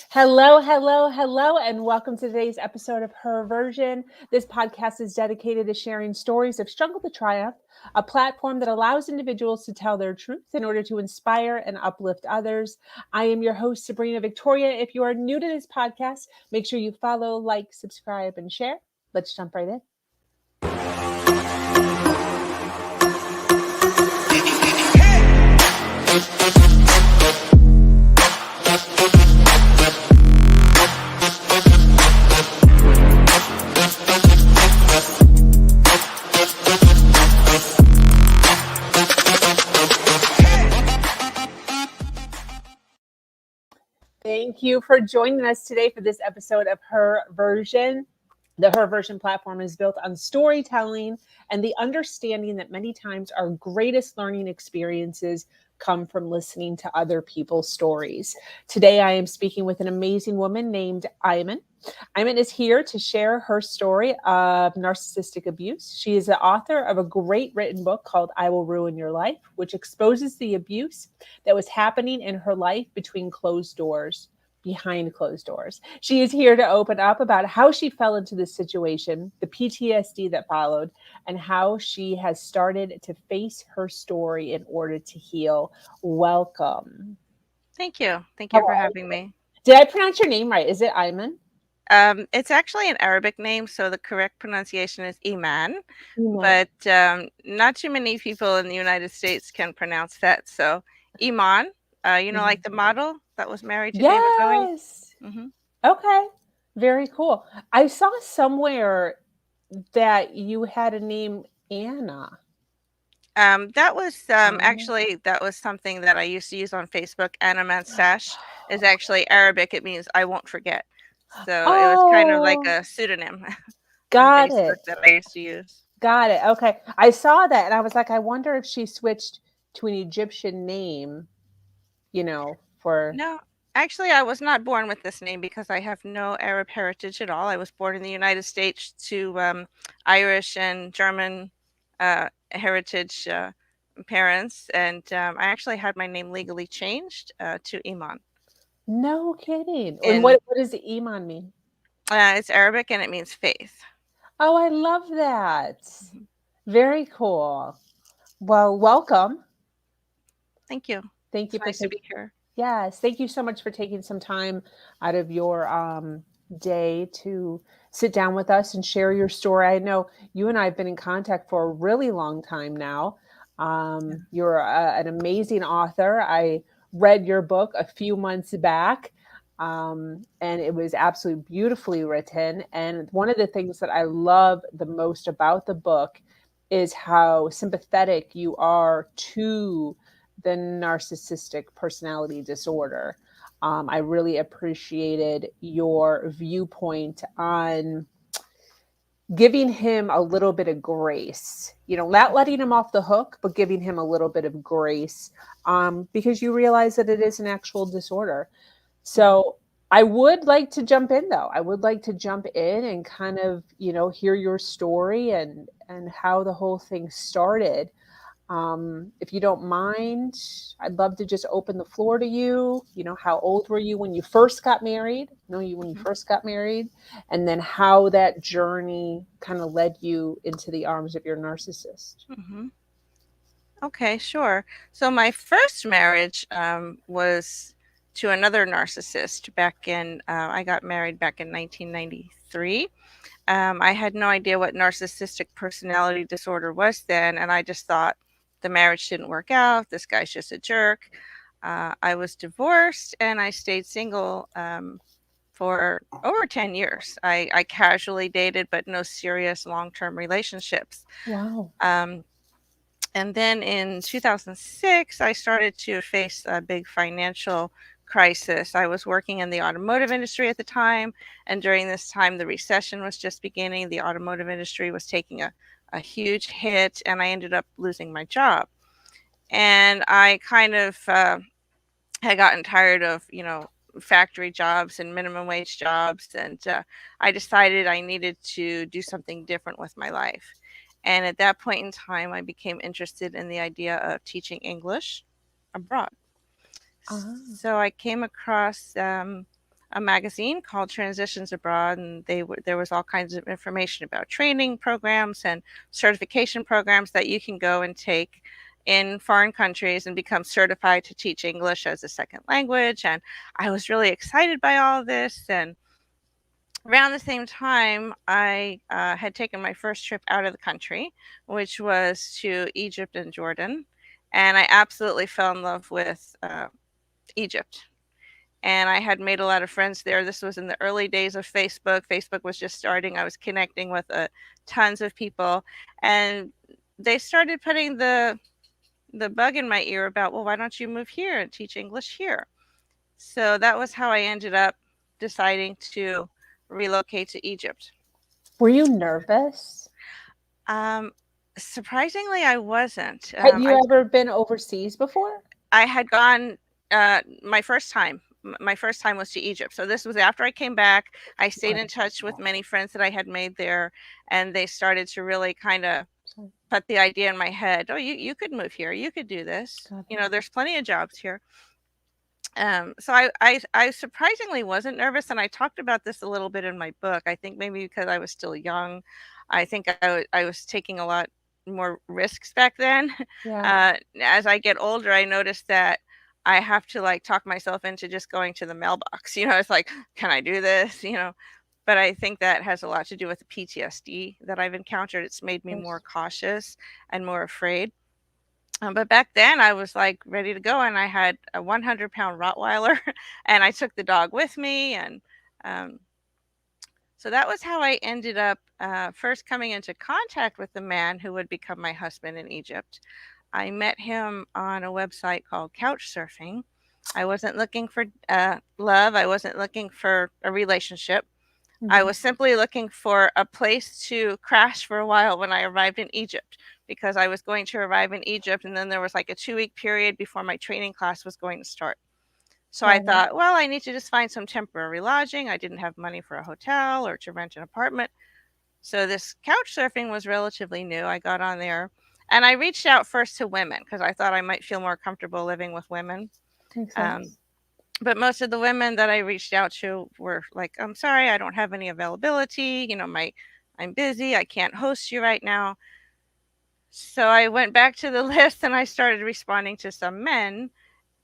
Hello, hello, hello, and welcome to today's episode of Her Version. This podcast is dedicated to sharing stories of struggle to triumph, a platform that allows individuals to tell their truth in order to inspire and uplift others. I am your host, Sabrina Victoria. If you are new to this podcast, make sure you follow, like, subscribe, and share. Let's jump right in. Thank you for joining us today for this episode of Her Version. The Her Version platform is built on storytelling and the understanding that many times our greatest learning experiences come from listening to other people's stories. Today, I am speaking with an amazing woman named Iman. Iman is here to share her story of narcissistic abuse. She is the author of a great written book called I Will Ruin Your Life, which exposes the abuse that was happening in her life behind closed doors. She is here to open up about how she fell into this situation, the PTSD that followed, and how she has started to face her story in order to heal. Welcome. Thank you. Thank you for having me. Did I pronounce your name right? Is it Iman? It's actually an Arabic name, so the correct pronunciation is Iman, Iman. but not too many people in the United States can pronounce that. So Iman, like the model that was married to David Bowie. Yes. Okay. Very cool. I saw somewhere that you had a name Anna. That was actually that was something that I used to use on Facebook. Anna Manstash is actually Arabic. It means I won't forget. So it was kind of like a pseudonym on Got Facebook it. that I used to use. Got it. Okay. I saw that and I was like, I wonder if she switched to an Egyptian name, for. No, actually, I was not born with this name because I have no Arab heritage at all. I was born in the United States to Irish and German heritage parents, and I actually had my name legally changed to Iman. No kidding. And And what does the Iman mean? it's Arabic and it means faith. Oh, I love that. Very cool. Well, welcome. Thank you. Thank you It's for nice to be here. Yes, thank you so much for taking some time out of your day to sit down with us and share your story. I know you and I have been in contact for a really long time now. You're an amazing author. I read your book a few months back, and it was absolutely beautifully written. And one of the things that I love the most about the book is how sympathetic you are to the narcissistic personality disorder. I really appreciated your viewpoint on giving him a little bit of grace, not letting him off the hook, but giving him a little bit of grace, because you realize that it is an actual disorder. So I would like to jump in though. I would like to jump in and kind of, hear your story and how the whole thing started. If you don't mind, I'd love to just open the floor to you. How old were you when you first got married? When you first got married, and then how that journey kind of led you into the arms of your narcissist. Okay, sure. So my first marriage was to another narcissist I got married back in 1993. I had no idea what narcissistic personality disorder was then, and I just thought the marriage didn't work out. This guy's just a jerk. I was divorced and I stayed single for over 10 years. I casually dated, but no serious long-term relationships. Wow. And then in 2006, I started to face a big financial crisis. I was working in the automotive industry at the time, and during this time, the recession was just beginning. The automotive industry was taking a huge hit, and I ended up losing my job. And I kind of had gotten tired of, factory jobs and minimum wage jobs, and I decided I needed to do something different with my life. And at that point in time, I became interested in the idea of teaching English abroad. So I came across a magazine called Transitions Abroad, and there was all kinds of information about training programs and certification programs that you can go and take in foreign countries and become certified to teach English as a second language. And I was really excited by all of this. And around the same time, I had taken my first trip out of the country, which was to Egypt and Jordan. And I absolutely fell in love with Egypt. And I had made a lot of friends there. This was in the early days of Facebook. Facebook was just starting. I was connecting with tons of people. And they started putting the bug in my ear about, well, why don't you move here and teach English here? So that was how I ended up deciding to relocate to Egypt. Were you nervous? Um, Surprisingly, I wasn't. Had you ever been overseas before? I had gone my first time. My first time was to Egypt. So this was after I came back. I stayed in touch with many friends that I had made there, and they started to really kind of put the idea in my head. Oh, you could move here. You could do this. You know, there's plenty of jobs here. So I surprisingly wasn't nervous, and I talked about this a little bit in my book. I think maybe because I was still young. I think I was taking a lot more risks back then. Yeah. As I get older, I noticed that I have to like talk myself into just going to the mailbox. You know, it's like, can I do this? You know, but I think that has a lot to do with the PTSD that I've encountered. It's made me more cautious and more afraid. But back then I was like ready to go, and I had a 100-pound Rottweiler, and I took the dog with me. And um, so that was how I ended up first coming into contact with the man who would become my husband in Egypt. I met him on a website called Couchsurfing. I wasn't looking for love. I wasn't looking for a relationship. I was simply looking for a place to crash for a while when I arrived in Egypt, because I was going to arrive in Egypt, and then there was like a 2-week period before my training class was going to start. So I thought, well, I need to just find some temporary lodging. I didn't have money for a hotel or to rent an apartment. So this couch surfing was relatively new. I got on there, and I reached out first to women because I thought I might feel more comfortable living with women. Makes sense. But most of the women that I reached out to were like, I'm sorry, I don't have any availability. You know, I'm busy. I can't host you right now. So I went back to the list and I started responding to some men.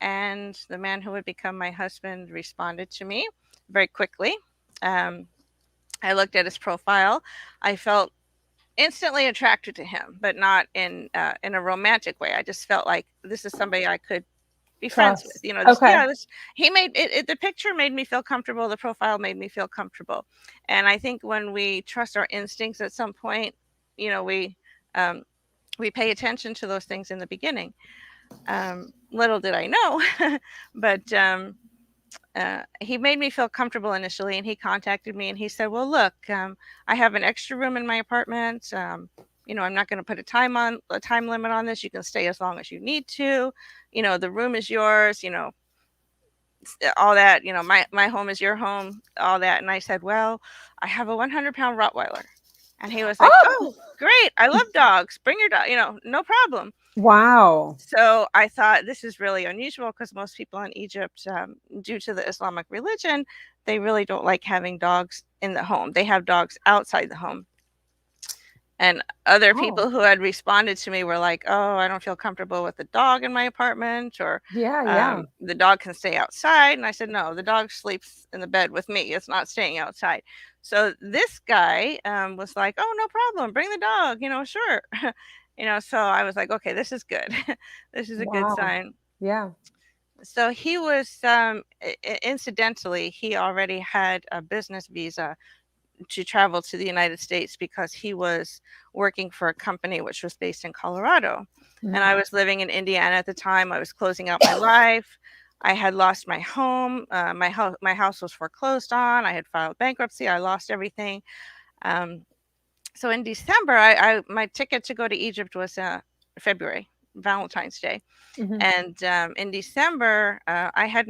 And the man who would become my husband responded to me very quickly. I looked at his profile. I felt instantly attracted to him, but not in a romantic way. I just felt like this is somebody I could be friends with. You know, he made it, the picture made me feel comfortable. The profile made me feel comfortable. And I think when we trust our instincts at some point, you know, we pay attention to those things in the beginning. Little did I know, but he made me feel comfortable initially, and he contacted me and he said, well, look, I have an extra room in my apartment. You know, I'm not going to put a time limit on this. You can stay as long as you need to. You know, the room is yours, you know, all that, you know, my home is your home, all that. And I said, well, I have a 100-pound Rottweiler. And he was like, oh, great. I love dogs. Bring your dog, you know, no problem. Wow. So I thought this is really unusual because most people in Egypt, due to the Islamic religion, they really don't like having dogs in the home. They have dogs outside the home. And other people who had responded to me were like, oh, I don't feel comfortable with the dog in my apartment, or the dog can stay outside. And I said, no, the dog sleeps in the bed with me. It's not staying outside. So this guy was like, oh, no problem. Bring the dog, you know, sure. You know, so I was like, okay, this is good. This is a good sign. Yeah. So he was, incidentally, he already had a business visa to travel to the United States because he was working for a company which was based in Colorado. And I was living in Indiana at the time. I was closing out my life. I had lost my home. My house was foreclosed on. I had filed bankruptcy. I lost everything. So in December, my ticket to go to Egypt was February, Valentine's Day. And in December, I had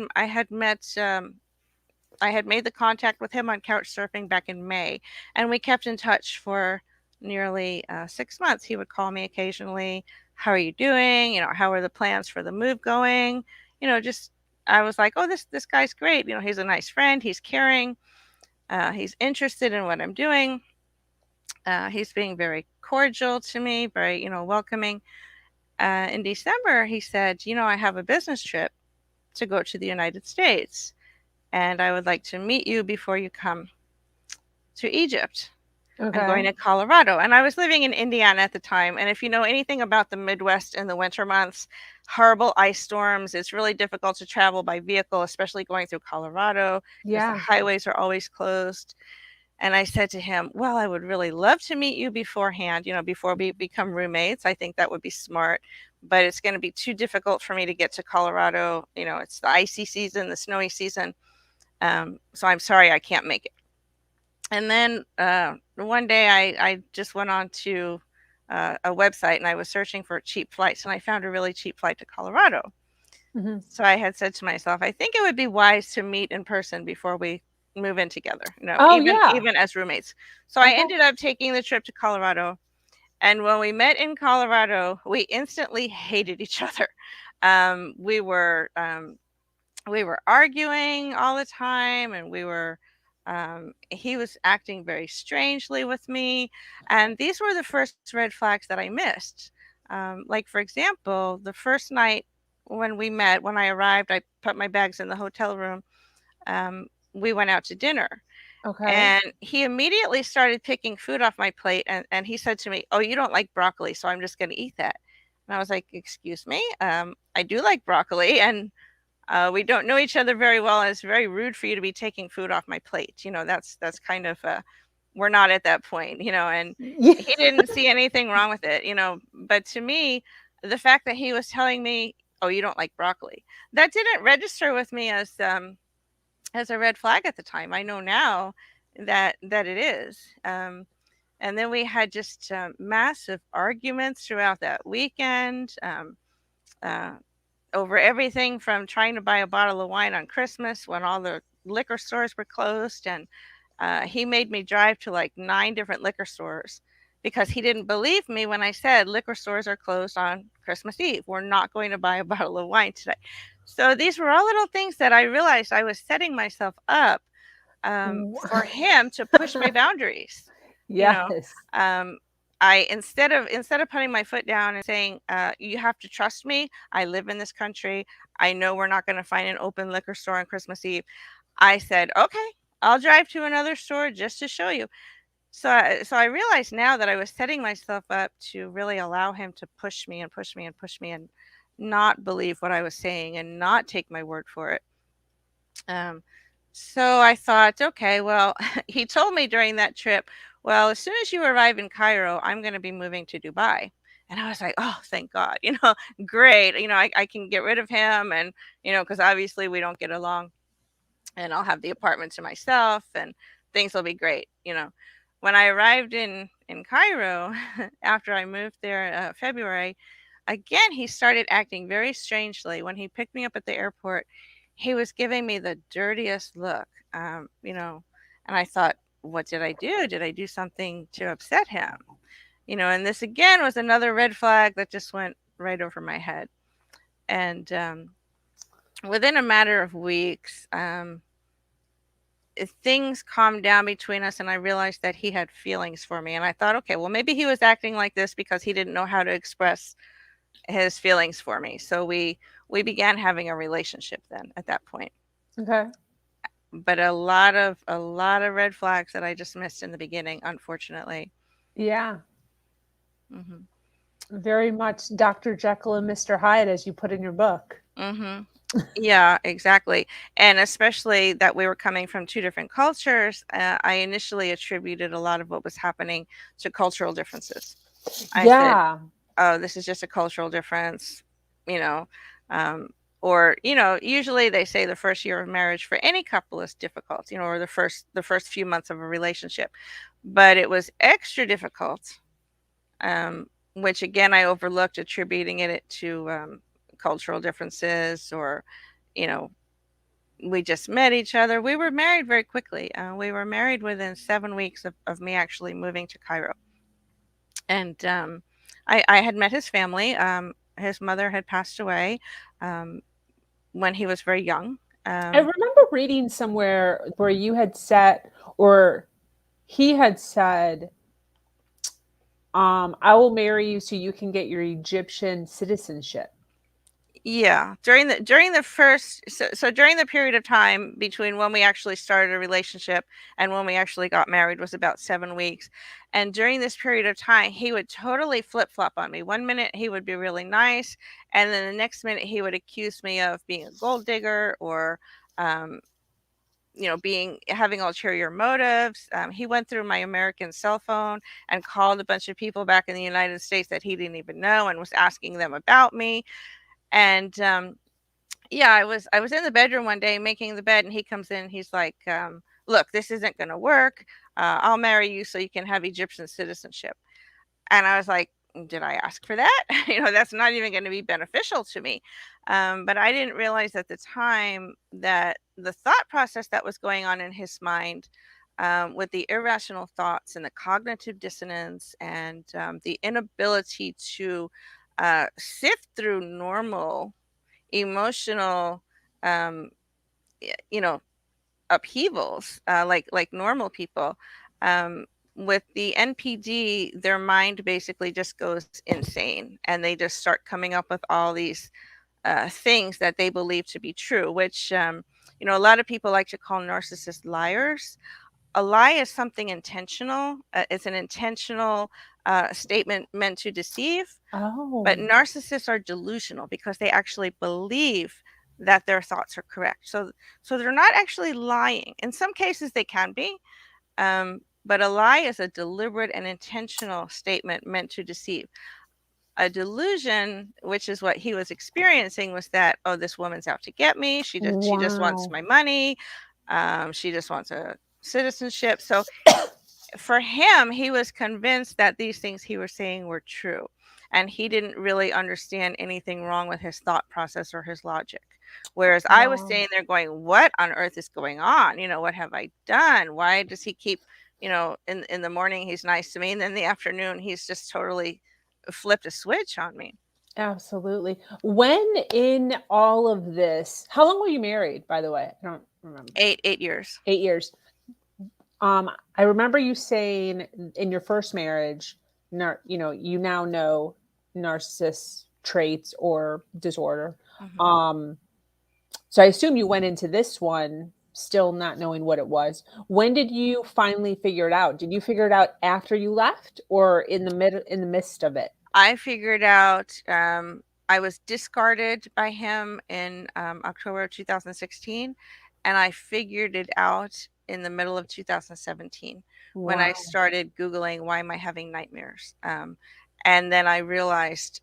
made the contact with him on Couchsurfing back in May, and we kept in touch for nearly 6 months. He would call me occasionally. How are you doing? You know, how are the plans for the move going? You know, just I was like, oh, this guy's great. He's a nice friend. He's caring. He's interested in what I'm doing. He's being very cordial to me, very, welcoming. In December, he said, I have a business trip to go to the United States, and I would like to meet you before you come to Egypt. I'm going Okay. to Colorado. And I was living in Indiana at the time. And if you know anything about the Midwest in the winter months, horrible ice storms, it's really difficult to travel by vehicle, especially going through Colorado because the Yeah. highways are always closed. And I said to him, well, I would really love to meet you beforehand, before we become roommates. I think that would be smart, but it's going to be too difficult for me to get to Colorado. It's the icy season, the snowy season. So I'm sorry I can't make it. And then one day I just went on to a website and I was searching for cheap flights, and I found a really cheap flight to Colorado. Hmm. So I had said to myself, I think it would be wise to meet in person before we move in together, Oh, even yeah. even as roommates. So I Okay. ended up taking the trip to Colorado. And when we met in Colorado, we instantly hated each other. Um, we were um, we were arguing all the time, and he was acting very strangely with me, and these were the first red flags that I missed. Like, for example, the first night when I arrived, I put my bags in the hotel room. We went out to dinner, Okay. and he immediately started picking food off my plate, and he said to me, oh, you don't like broccoli, so I'm just going to eat that. And I was like, excuse me, I do like broccoli, and we don't know each other very well, and it's very rude for you to be taking food off my plate. That's kind of we're not at that point, and Yeah. he didn't see anything wrong with it, But to me, the fact that he was telling me, "Oh, you don't like broccoli," that didn't register with me as a red flag at the time. I know now that it is. And then we had just massive arguments throughout that weekend. Uh, Over everything from trying to buy a bottle of wine on Christmas when all the liquor stores were closed. And he made me drive to like 9 different liquor stores because he didn't believe me when I said liquor stores are closed on Christmas Eve. We're not going to buy a bottle of wine today. So these were all little things that I realized I was setting myself up for him to push my boundaries. You know, Yes. um, I instead of putting my foot down and saying, "You have to trust me. I live in this country. I know we're not going to find an open liquor store on Christmas Eve." I said, "Okay, I'll drive to another store just to show you." So I realized now that I was setting myself up to really allow him to push me and push me and push me and not believe what I was saying and not take my word for it. Um, so I thought, okay, well, he told me during that trip, well, as soon as you arrive in Cairo, I'm going to be moving to Dubai. And I was like, oh, thank God, great. I can get rid of him, and, because obviously we don't get along, and I'll have the apartment to myself, and things will be great. When I arrived in Cairo, after I moved there February, again, he started acting very strangely. When he picked me up at the airport, he was giving me the dirtiest look, and I thought, what did I do? Did I do something to upset him? And this again was another red flag that just went right over my head. And within a matter of weeks, things calmed down between us, and I realized that he had feelings for me. And I thought, okay, well, maybe he was acting like this because he didn't know how to express his feelings for me. So we began having a relationship then at that point. Okay. But a lot of red flags that I just missed in the beginning, unfortunately. Yeah. Mhm. Very much Dr. Jekyll and Mr. Hyde, as you put in your book. Mhm. Yeah, exactly. And especially that we were coming from 2 different cultures, I initially attributed a lot of what was happening to cultural differences. I said, Yeah. "Oh, this is just a cultural difference," you know, um, or, usually they say the first year of marriage for any couple is difficult, or the first few months of a relationship. But it was extra difficult, which again I overlooked, attributing it to cultural differences, or, you know, we just met each other. We were married very quickly. We were married within 7 weeks of me actually moving to Cairo. And I had met his family. His mother had passed away. Um, when he was very young. I remember reading somewhere where you had said, or he had said, I will marry you so you can get your Egyptian citizenship. Yeah, during the first so during the period of time between when we actually started a relationship and when we actually got married was about 7 weeks. And during this period of time, he would totally flip-flop on me. One minute he would be really nice, and then the next minute he would accuse me of being a gold digger or um being having ulterior motives. He went through my American cell phone and called a bunch of people back in the United States that he didn't even know and was asking them about me. And yeah, I was in the bedroom one day making the bed, and he comes in. He's like, "Look, this isn't going to work. I'll marry you so you can have Egyptian citizenship." And I was like, "Did I ask for that? That's not even going to be beneficial to me." But I didn't realize at the time that the thought process that was going on in his mind, with the irrational thoughts and the cognitive dissonance and the inability to sift through normal emotional um you know upheavals, like normal people. um with the NPD, their mind basically just goes insane, and they just start coming up with all these things that they believe to be true, which a lot of people like to call narcissists liars. A lie is something intentional. It's an intentional statement meant to deceive. But Oh, narcissists are delusional because they actually believe that their thoughts are correct. So they're not actually lying. In some cases, they can be, but a lie is a deliberate and intentional statement meant to deceive. A delusion, which is what he was experiencing, was that, oh, this woman's out to get me. She just wants wow. my money. She just wants a citizenship. So for him, he was convinced that these things he was saying were true. And he didn't really understand anything wrong with his thought process or his logic. Whereas I was Wow. staying there going, what on earth is going on? What have I done? Why does he keep, in the morning he's nice to me, and then in the afternoon he's just totally flipped a switch on me. Absolutely. When in all of this, how long were you married, by the way? I don't remember. 8 years. 8 years. I remember you saying in your first marriage, you now know narcissist traits or disorder. Hmm. Um, so I assume you went into this one still not knowing what it was. When did you finally figure it out? Did you figure it out after you left or in the midst of it? I figured out, I was discarded by him in October of 2016, and I figured it out in the middle of 2017 when I Wow. started Googling, why am I having nightmares? And then I realized,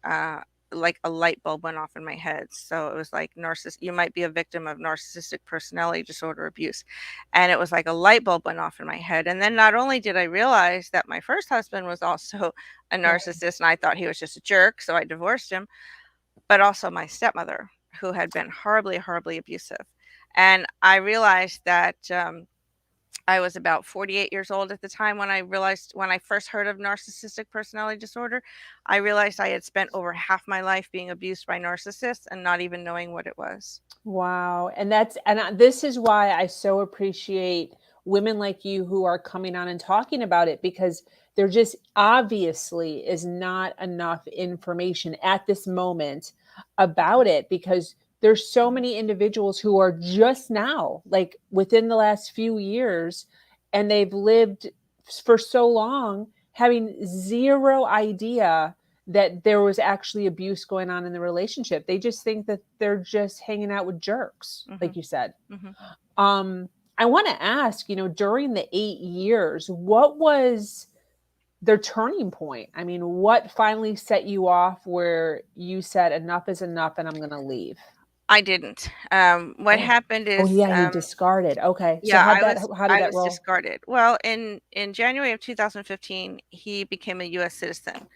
like a light bulb went off in my head. So it was like, you might be a victim of narcissistic personality disorder abuse. And it was like a light bulb went off in my head. And then not only did I realize that my first husband was also a Right. narcissist and I thought he was just a jerk, so I divorced him, but also my stepmother, who had been horribly, horribly abusive. And I realized that I was about 48 years old at the time when I first heard of narcissistic personality disorder. I realized I had spent over half my life being abused by narcissists and not even knowing what it was. Wow. This is why I so appreciate women like you who are coming on and talking about it, because there just obviously is not enough information at this moment about it, because there's so many individuals who are just now, like within the last few years, and they've lived for so long having zero idea that there was actually abuse going on in the relationship. They just think that they're just hanging out with jerks, Hmm. like you said. Hmm. Um, I want to ask, during the 8 years, what was their turning point? I mean, what finally set you off where you said enough is enough and I'm going to leave? I didn't. What Oh, happened oh is, yeah, you discarded. Okay, so yeah, I was how did I that was roll? discarded. Well, in January of 2015, he became a U.S. citizen.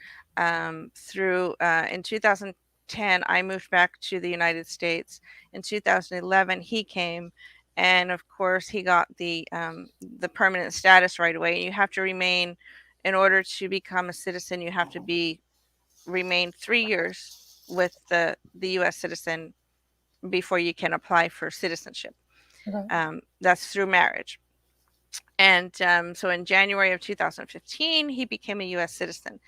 Through In 2010, I moved back to the United States. In 2011, he came, and of course, he got the permanent status right away. You have to remain, in order to become a citizen, you have to be remain 3 years with the U.S. citizen before you can apply for citizenship. Okay. That's through marriage. And so in January of 2015, he became a U.S. citizen.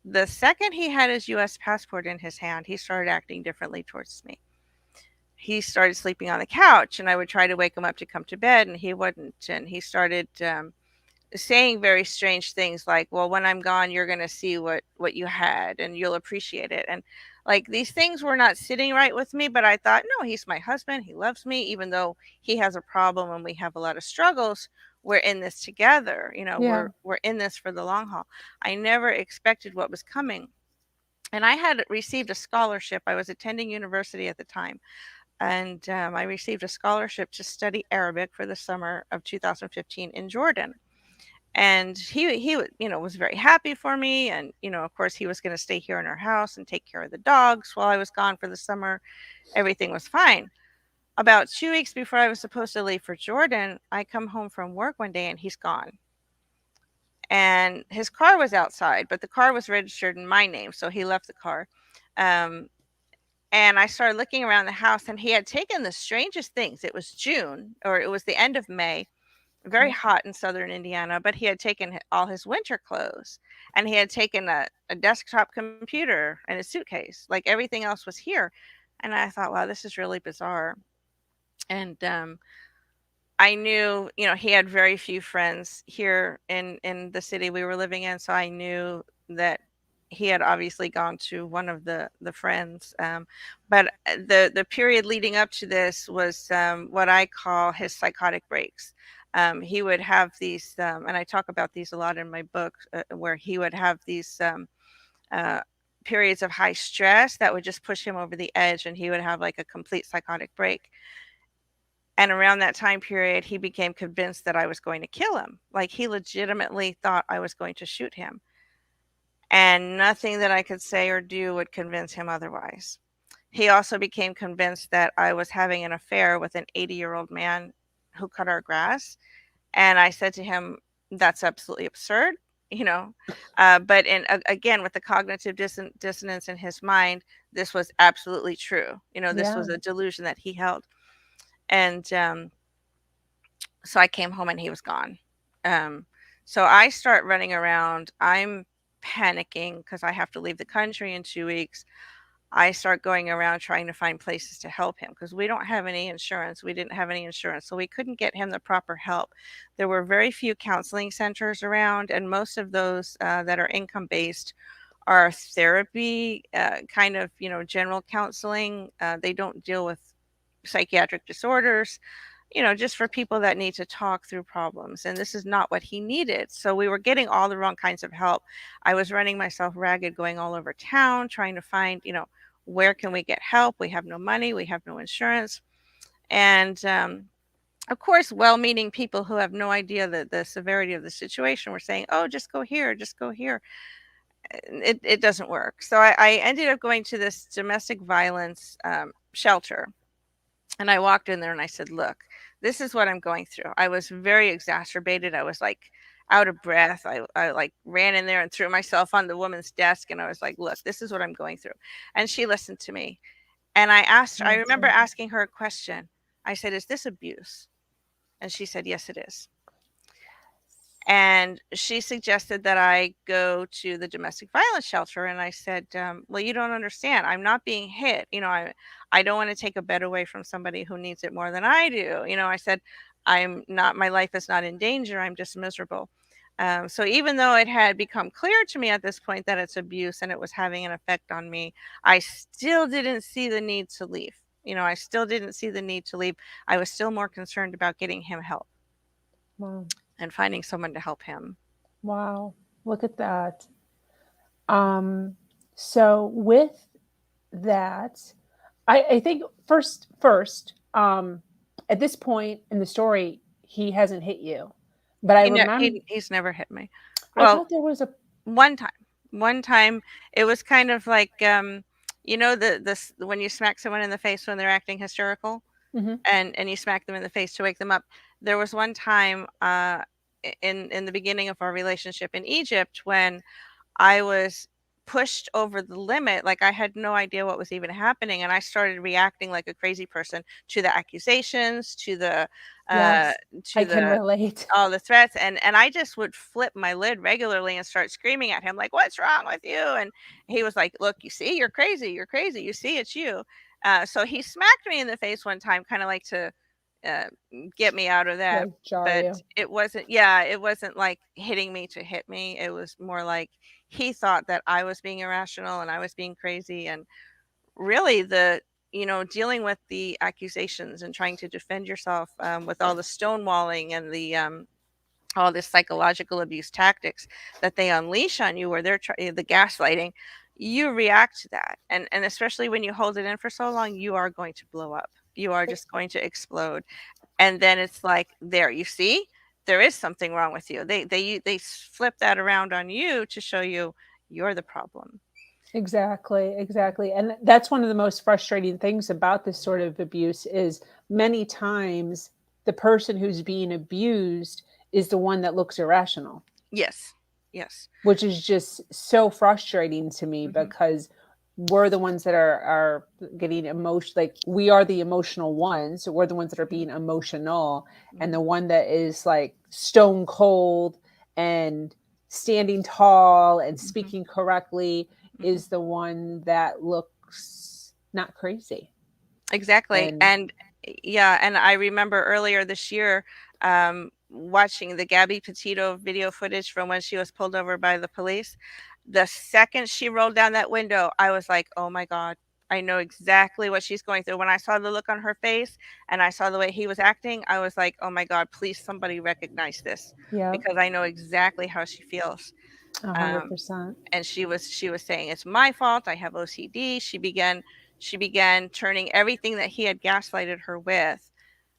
The second he had his U.S. passport in his hand, he started acting differently towards me. He started sleeping on the couch, and I would try to wake him up to come to bed, and he wouldn't. And he started saying very strange things like, well, when I'm gone, you're going to see what you had and you'll appreciate it. And like, these things were not sitting right with me, but I thought, no, he's my husband, he loves me, even though he has a problem and we have a lot of struggles. We're in this together, Yeah. we're in this for the long haul. I never expected what was coming. And I had received a scholarship. I was attending university at the time, and I received a scholarship to study Arabic for the summer of 2015 in Jordan. And he was very happy for me, and of course he was going to stay here in our house and take care of the dogs while I was gone for the summer. Everything was fine. About 2 weeks before I was supposed to leave for Jordan, I come home from work one day and he's gone. And his car was outside, but the car was registered in my name, so he left the car. um, and I started looking around the house, and he had taken the strangest things. It was June, or it was the end of May, very hot in southern Indiana, but he had taken all his winter clothes, and he had taken a desktop computer and a suitcase. Like, everything else was here. And I thought, wow, this is really bizarre. And I knew, he had very few friends here in the city we were living in, so I knew that he had obviously gone to one of the friends. But the period leading up to this was what I call his psychotic breaks. He would have these, and I talk about these a lot in my book, where he would have these uh, periods of high stress that would just push him over the edge, and he would have like a complete psychotic break. And around that time period, he became convinced that I was going to kill him. Like, he legitimately thought I was going to shoot him. And nothing that I could say or do would convince him otherwise. He also became convinced that I was having an affair with an 80-year-old man who cut our grass. And I said to him, that's absolutely absurd, but again, with the cognitive dissonance in his mind, this was absolutely true. This Yeah. was a delusion that he held. And so I came home and he was gone. So I start running around. I'm panicking because I have to leave the country in 2 weeks. I start going around trying to find places to help him because we don't have any insurance. We didn't have any insurance, so we couldn't get him the proper help. There were very few counseling centers around, and most of those that are income based are therapy, kind of, general counseling. They don't deal with psychiatric disorders, just for people that need to talk through problems. And this is not what he needed. So we were getting all the wrong kinds of help. I was running myself ragged, going all over town, trying to find, where can we get help? We have no money, we have no insurance. And of course, well meaning people who have no idea the severity of the situation were saying, oh, just go here, just go here. It doesn't work. So I ended up going to this domestic violence shelter. And I walked in there and I said, look, this is what I'm going through. I was very exacerbated. I was like out of breath. I like ran in there and threw myself on the woman's desk. And I was like, look, this is what I'm going through. And she listened to me. And I remember asking her a question. I said, is this abuse? And she said, yes, it is. And she suggested that I go to the domestic violence shelter. And I said, well, you don't understand. I'm not being hit. I don't want to take a bed away from somebody who needs it more than I do. I said, my life is not in danger. I'm just miserable. So even though it had become clear to me at this point that it's abuse and it was having an effect on me, I still didn't see the need to leave. I still didn't see the need to leave. I was still more concerned about getting him help. Wow. And finding someone to help him. Wow. Look at that. So with that, I think first, at this point in the story, he hasn't hit you. But I remember He's never hit me. I Well, thought there was a one time it was kind of like when you smack someone in the face when they're acting hysterical, Mhm. and you smack them in the face to wake them up. There was one time in the beginning of our relationship in Egypt when I was pushed over the limit. Like, I had no idea what was even happening, and I started reacting like a crazy person to the accusations, to the uh Yes, I can the relate. all the threats, and I just would flip my lid regularly and start screaming at him like, "What's wrong with you?" And he was like, "Look, you see, you're crazy. You're crazy. You see, it's you." So he smacked me in the face one time, kind of like to uh, get me out of that. Like jar But you. it wasn't, yeah, it wasn't like hitting me to hit me. It was more like he thought that I was being irrational and I was being crazy. And really, dealing with the accusations and trying to defend yourself, with all the stonewalling and the all this psychological abuse tactics that they unleash on you, where the gaslighting, you react to that, and especially when you hold it in for so long, you are going to blow up. You are just going to explode, and then it's like, there, you see, there is something wrong with you. They flip that around on you to show you you're the problem. Exactly, exactly. And that's one of the most frustrating things about this sort of abuse is many times the person who's being abused is the one that looks irrational, Yes. Yes. which is just so frustrating to me Hmm. because we're the ones that are getting emotion, like we are the emotional ones. We're the ones that are being emotional, and Hmm. the one that is like stone cold and standing tall and Hmm. speaking correctly Hmm. is the one that looks not crazy. Exactly. And And yeah, and I remember earlier this year, watching the Gabby Petito video footage from when she was pulled over by the police. The second she rolled down that window, I was like, oh my God, I know exactly what she's going through. When I saw the look on her face and I saw the way he was acting, I was like, oh my God, please somebody recognize this, yeah, because I know exactly how she feels. a hundred Um, percent. and she was saying, it's my fault, I have OCD. She began turning everything that he had gaslighted her with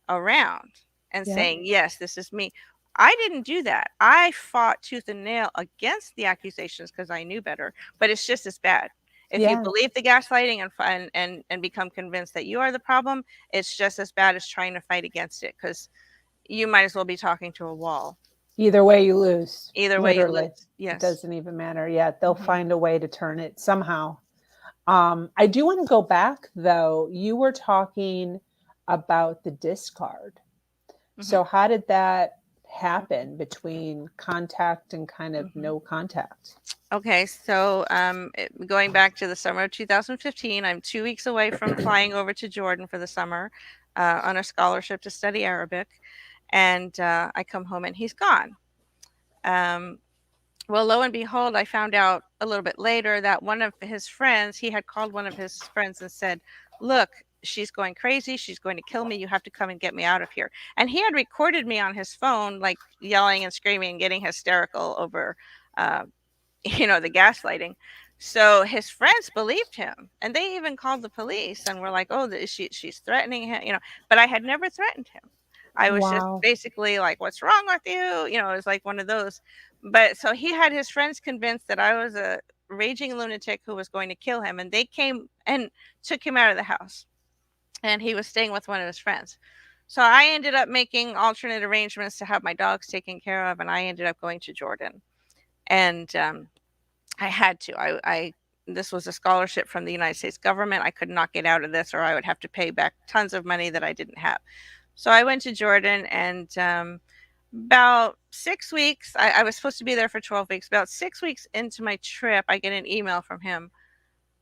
around and Yep. saying, yes, this is me. I didn't do that. I fought tooth and nail against the accusations because I knew better, but it's just as bad. If you Yeah. believe the gaslighting and become convinced that you are the problem, it's just as bad as trying to fight against it, because you might as well be talking to a wall. Either way, you lose. Either way, you Literally, lose. it Yes. doesn't even matter. Yeah, they'll Hmm. find a way to turn it somehow. I do want to go back though. You were talking about the discard. Hmm. So, how did that happen between contact and kind of Hmm. no contact? Okay, so going back to the summer of 2015, I'm 2 weeks away from flying over to Jordan for the summer, on a scholarship to study Arabic, and I come home and he's gone. Um, well, lo and behold, I found out a little bit later that one of his friends, he had called one of his friends and said, "Look, she's going crazy. She's going to kill me. You have to come and get me out of here." And he had recorded me on his phone, like yelling and screaming and getting hysterical over. Uh, the gaslighting. So his friends believed him, and they even called the police and were like, "Oh, she's threatening him." But I had never threatened him. I was just Wow. basically like, "What's wrong with you?" It was like one of those. But so he had his friends convinced that I was a raging lunatic who was going to kill him, and they came and took him out of the house, and he was staying with one of his friends. So I ended up making alternate arrangements to have my dogs taken care of, and I ended up going to Jordan. And I had to. I This was a scholarship from the United States government. I could not get out of this, or I would have to pay back tons of money that I didn't have. So I went to Jordan, and about 6 weeks. I was supposed to be there for 12 weeks. About 6 weeks into my trip, I get an email from him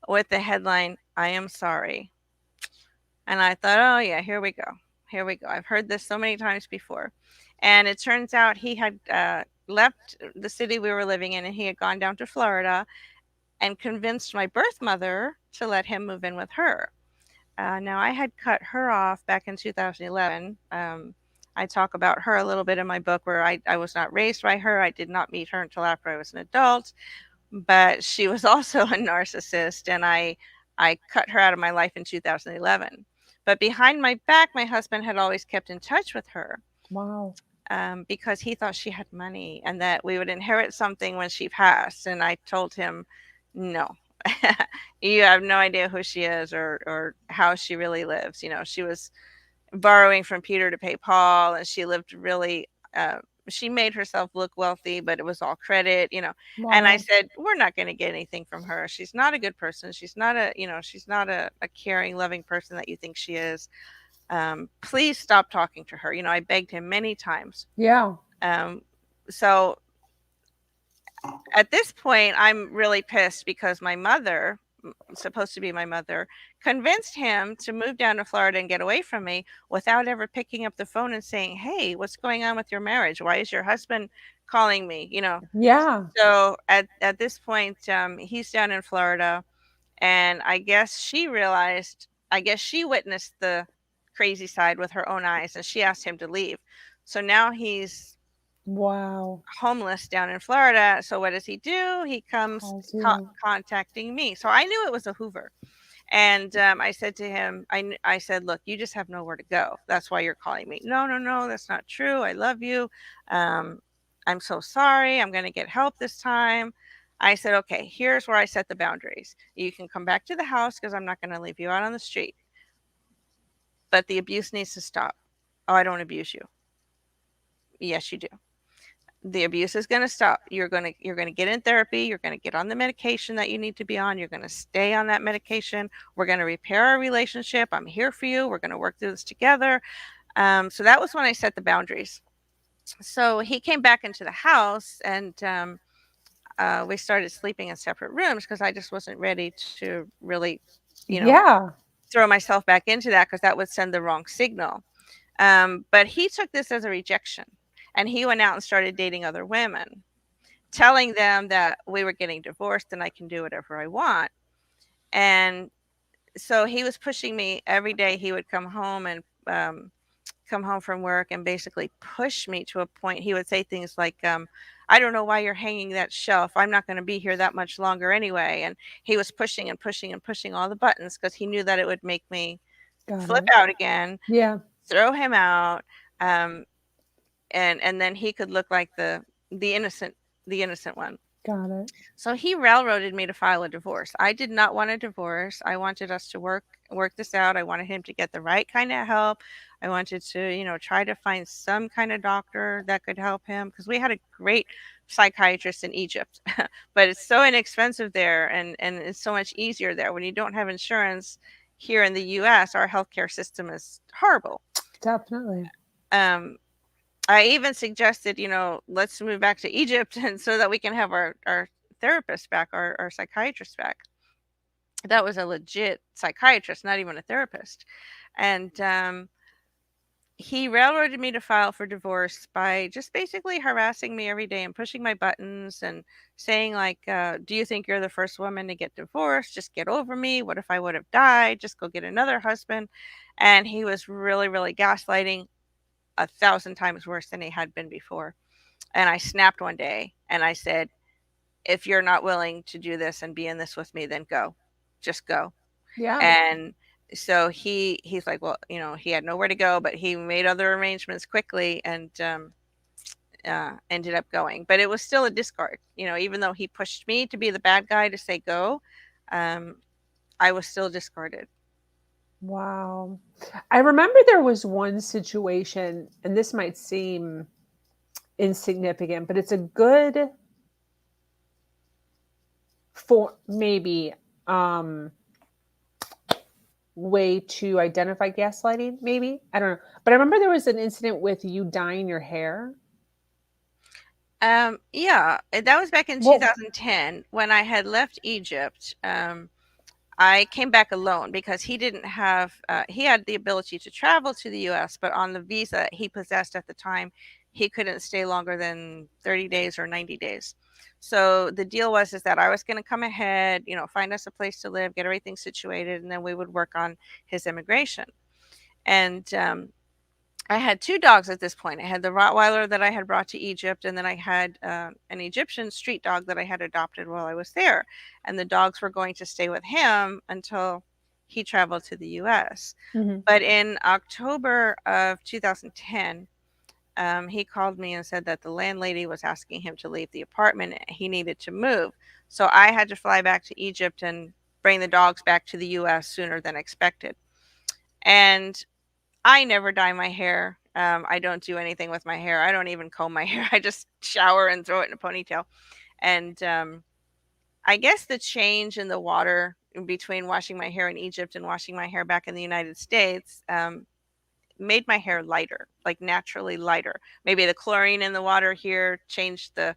with the headline, "I am sorry." And I thought, oh yeah, here we go. Here we go. I've heard this so many times before. And it turns out he had left the city we were living in, and he had gone down to Florida and convinced my birth mother to let him move in with her. Now, I had cut her off back in 2011. I talk about her a little bit in my book, where I was not raised by her. I did not meet her until after I was an adult, but she was also a narcissist, and I cut her out of my life in 2011. But behind my back, my husband had always kept in touch with her, Wow. because he thought she had money and that we would inherit something when she passed. And I told him, no, you have no idea who she is, or how she really lives. She was borrowing from Peter to pay Paul, and she lived really she made herself look wealthy, but it was all credit, and I Wow. said, we're not going to get anything from her. She's not a good person. She's not she's not a caring, loving person that you think she is. Please stop talking to her. I begged him many times. Yeah. So at this point, I'm really pissed because my mother, supposed to be my mother, convinced him to move down to Florida and get away from me without ever picking up the phone and saying, "Hey, what's going on with your marriage? Why is your husband calling me?" Yeah. So at this point, he's down in Florida, and I guess she realized, I guess she witnessed the crazy side with her own eyes, and she asked him to leave. So now he's Wow. homeless down in Florida. So what does he do? He comes Calls you. contacting me. So I knew it was a Hoover. And I said to him, I said, look, you just have nowhere to go. That's why you're calling me. No, no, no, that's not true. I love you. Um, I'm so sorry. I'm going to get help this time. I said, okay, here's where I set the boundaries. You can come back to the house because I'm not going to leave you out on the street. But the abuse needs to stop. Oh, I don't abuse you. Yes, you do. The abuse is going to stop. You're going to get in therapy. You're going to get on the medication that you need to be on. You're going to stay on that medication. We're going to repair our relationship. I'm here for you. We're going to work through this together. So that was when I set the boundaries. So he came back into the house, and we started sleeping in separate rooms because I just wasn't ready to really, Yeah. throw myself back into that, because that would send the wrong signal. But he took this as a rejection, and he went out and started dating other women, telling them that we were getting divorced and I can do whatever I want. And so he was pushing me every day. He would come home and come home from work and basically push me to a point. He would say things like, I don't know why you're hanging that shelf. I'm not going to be here that much longer anyway. And he was pushing and pushing and pushing all the buttons because he knew that it would make me Got flip it. out again, Yeah. throw him out, um, and then he could look like the innocent the innocent one. Got it. So he railroaded me to file a divorce. I did not want a divorce. I wanted us to work this out. I wanted him to get the right kind of help. I wanted to, try to find some kind of doctor that could help him, because we had a great psychiatrist in Egypt, but it's so inexpensive there, and it's so much easier there when you don't have insurance. Here in the U.S., our healthcare system is horrible. Definitely. Um, I even suggested, let's move back to Egypt, and so that we can have our therapist back, our psychiatrist back. That was a legit psychiatrist, not even a therapist. And he railroaded me to file for divorce by just basically harassing me every day and pushing my buttons and saying, like, do you think you're the first woman to get divorced? Just get over me. What if I would have died? Just go get another husband. And he was really, really gaslighting, 1,000 times worse than he had been before. And I snapped one day and I said, if you're not willing to do this and be in this with me, then go. Just go. Yeah. And so he's like, well, he had nowhere to go, but he made other arrangements quickly, and ended up going. But it was still a discard. Even though he pushed me to be the bad guy to say go, I was still discarded. Wow. I remember there was one situation, and this might seem insignificant, but it's a good for maybe way to identify gaslighting, maybe. I don't know. But I remember there was an incident with you dyeing your hair. Yeah, that was back in Well, 2010 when I had left Egypt. I came back alone because he didn't have, he had the ability to travel to the US, but on the visa he possessed at the time, he couldn't stay longer than 30 days or 90 days. So the deal is that I was going to come ahead, find us a place to live, get everything situated, and then we would work on his immigration. And I had two dogs at this point. I had the Rottweiler that I had brought to Egypt, and then I had an Egyptian street dog that I had adopted while I was there. And the dogs were going to stay with him until he traveled to the US. mhm. But in October of 2010, he called me and said that the landlady was asking him to leave the apartment. He needed to move. So I had to fly back to Egypt and bring the dogs back to the US sooner than expected. And I never dye my hair. I don't do anything with my hair. I don't even comb my hair. I just shower and throw it in a ponytail. And I guess the change in the water between washing my hair in Egypt and washing my hair back in the United States made my hair lighter, like naturally lighter. Maybe the chlorine in the water here changed the